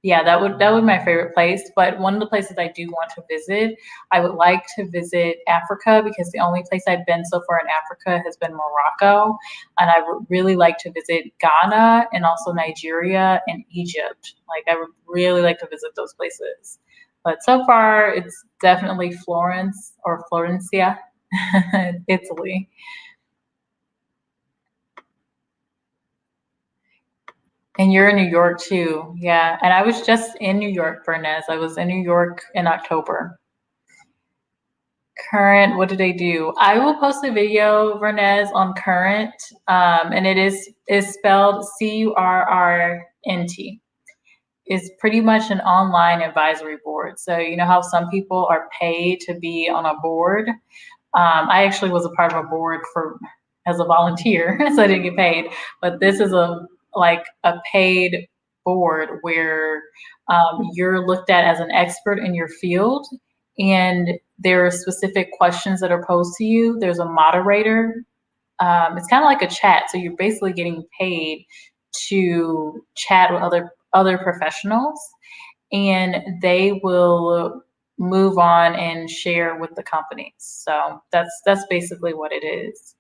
Yeah, that would be my favorite place. But one of the places I do want to visit, I would like to visit Africa, because the only place I've been so far in Africa has been Morocco, and I would really like to visit Ghana and also Nigeria and Egypt. Like, I would really like to visit those places. But so far, it's definitely Florence or Florencia, Italy. And you're in New York too. Yeah. And I was just in New York, Vernez. I was in New York in October. Current, what do they do? I will post a video, Vernez, on Current. And it is spelled CURRNT. It's pretty much an online advisory board. So you know how some people are paid to be on a board? I actually was a part of a board as a volunteer, so I didn't get paid. But this is a paid board where you're looked at as an expert in your field, and there are specific questions that are posed to you. There's a moderator. It's kind of like a chat, so you're basically getting paid to chat with other professionals, and they will move on and share with the companies. So that's basically what it is.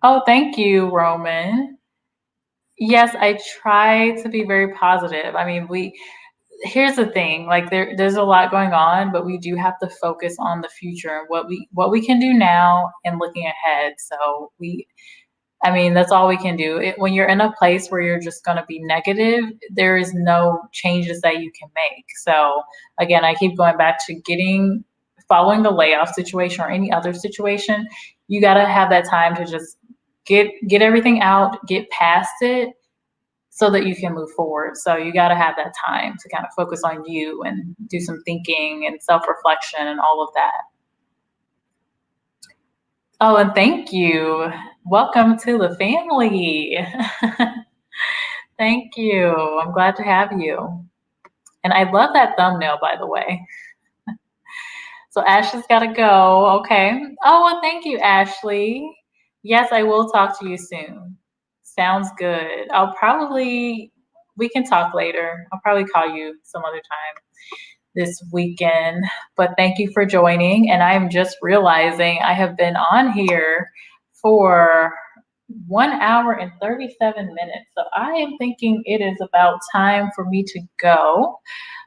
Oh, thank you, Roman. Yes, I try to be very positive. I mean, here's the thing, like there's a lot going on, but we do have to focus on the future and what we can do now and looking ahead. So I mean, that's all we can do. When you're in a place where you're just going to be negative, there is no changes that you can make. So again, I keep going back to following the layoff situation or any other situation. You got to have that time to just get everything out, get past it, so that you can move forward. So you got to have that time to kind of focus on you and do some thinking and self-reflection and all of that. Oh, and thank you. Welcome to the family. Thank you. I'm glad to have you. And I love that thumbnail, by the way. So Ashley's got to go. Okay. Oh, well, thank you, Ashley. Yes, I will talk to you soon. Sounds good. We can talk later. I'll probably call you some other time this weekend. But thank you for joining. And I'm just realizing I have been on here for 1 hour and 37 minutes. So I am thinking it is about time for me to go.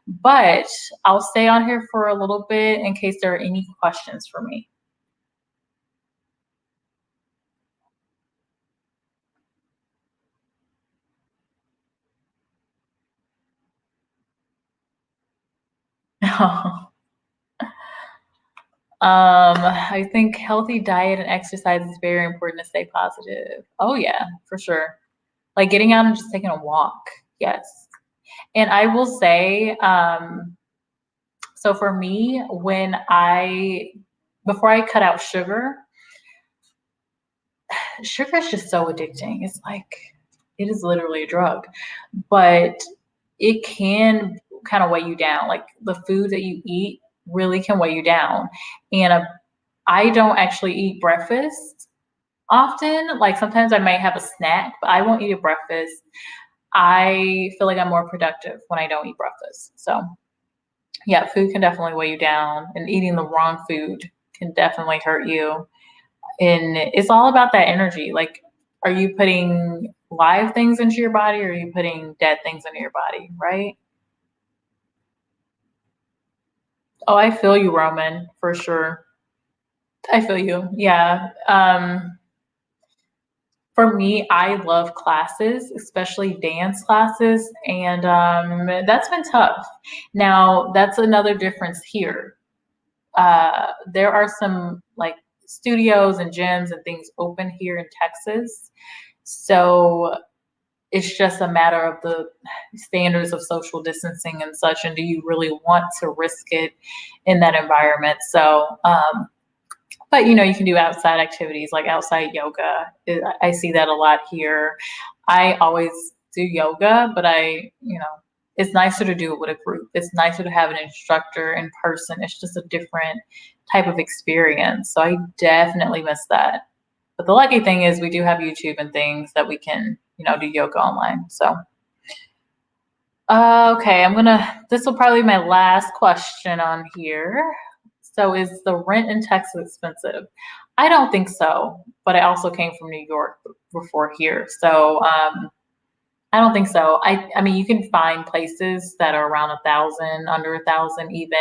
But I'll stay on here for a little bit in case there are any questions for me. I think healthy diet and exercise is very important to stay positive. Oh yeah, for sure. Like getting out and just taking a walk. Yes. And I will say, so for me, before I cut out sugar is just so addicting. It's like, it is literally a drug, but it can kind of weigh you down. Like the food that you eat really can weigh you down. And I don't actually eat breakfast often. Like sometimes I might have a snack, but I won't eat a breakfast. I feel like I'm more productive when I don't eat breakfast. So yeah, food can definitely weigh you down, and eating the wrong food can definitely hurt you. And it's all about that energy. Like, are you putting live things into your body, or are you putting dead things into your body, right? Oh, I feel you, Roman, for sure. I feel you. Yeah. For me, I love classes, especially dance classes, and that's been tough. Now, that's another difference here. There are some like studios and gyms and things open here in Texas. So it's just a matter of the standards of social distancing and such. And do you really want to risk it in that environment? So, but you can do outside activities like outside yoga. I see that a lot here. I always do yoga, but it's nicer to do it with a group. It's nicer to have an instructor in person. It's just a different type of experience. So I definitely miss that. But the lucky thing is we do have YouTube and things that we can, do yoga online. So, okay, this will probably be my last question on here. So is the rent in Texas expensive? I don't think so, but I also came from New York before here. So, I don't think so. I mean, you can find places that are around 1,000, under 1,000 even.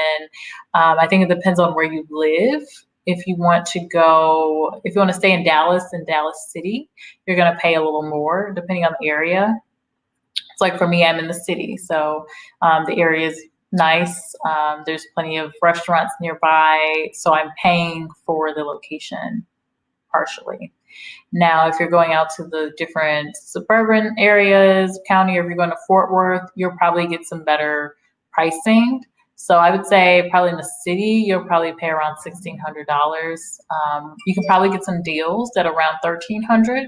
I think it depends on where you live. If you want to stay in Dallas City, you're going to pay a little more depending on the area. It's like for me, I'm in the city, so the area is nice. There's plenty of restaurants nearby, so I'm paying for the location partially. Now, if you're going out to the different suburban areas, county, or if you're going to Fort Worth, you'll probably get some better pricing. So I would say probably in the city, you'll probably pay around $1,600. You can probably get some deals at around $1,300,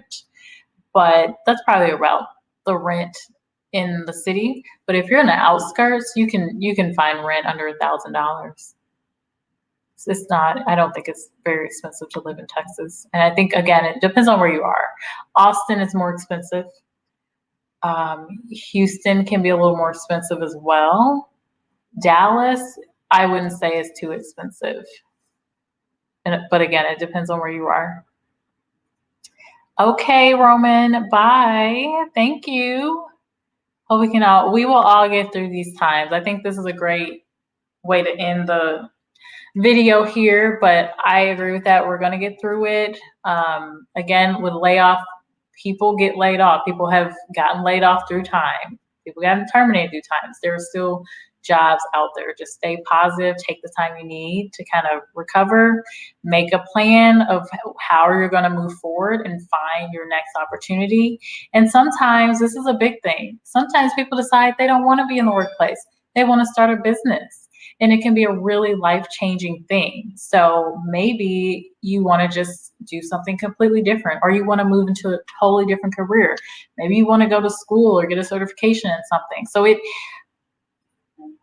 but that's probably about the rent in the city. But if you're in the outskirts, you can find rent under $1,000. It's not, I don't think it's very expensive to live in Texas. And I think, again, it depends on where you are. Austin is more expensive. Houston can be a little more expensive as well. Dallas, I wouldn't say is too expensive. But again, it depends on where you are. Okay, Roman, bye. Thank you. Hope we will all get through these times. I think this is a great way to end the video here, but I agree with that. We're going to get through it. Again, with layoff, people get laid off. People have gotten laid off through time. People gotten terminated through times. There are still jobs out there. Just stay positive. Take the time you need to kind of recover. Make a plan of how you're going to move forward and find your next opportunity. And sometimes this is a big thing. Sometimes people decide they don't want to be in the workplace. They want to start a business. And it can be a really life-changing thing. So maybe you want to just do something completely different, or you want to move into a totally different career. Maybe you want to go to school or get a certification in something. So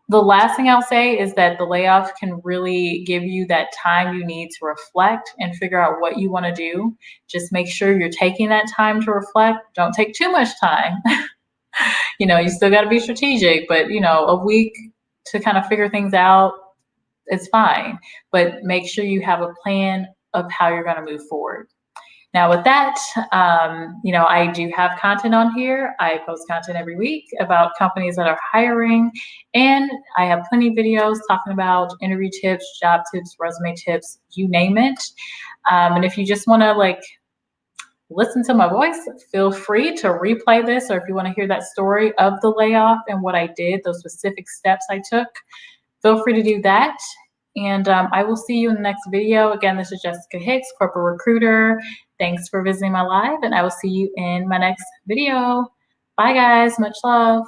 the last thing I'll say is that the layoff can really give you that time you need to reflect and figure out what you want to do. Just make sure you're taking that time to reflect. Don't take too much time. You still got to be strategic, but a week to kind of figure things out, it's fine. But make sure you have a plan of how you're going to move forward. Now with that, I do have content on here. I post content every week about companies that are hiring, and I have plenty of videos talking about interview tips, job tips, resume tips, you name it. And if you just want to listen to my voice, feel free to replay this, or if you want to hear that story of the layoff and what I did, those specific steps I took, feel free to do that. And I will see you in the next video. Again, this is Jessica Hicks, corporate recruiter. Thanks for visiting my live, and I will see you in my next video. Bye guys, much love.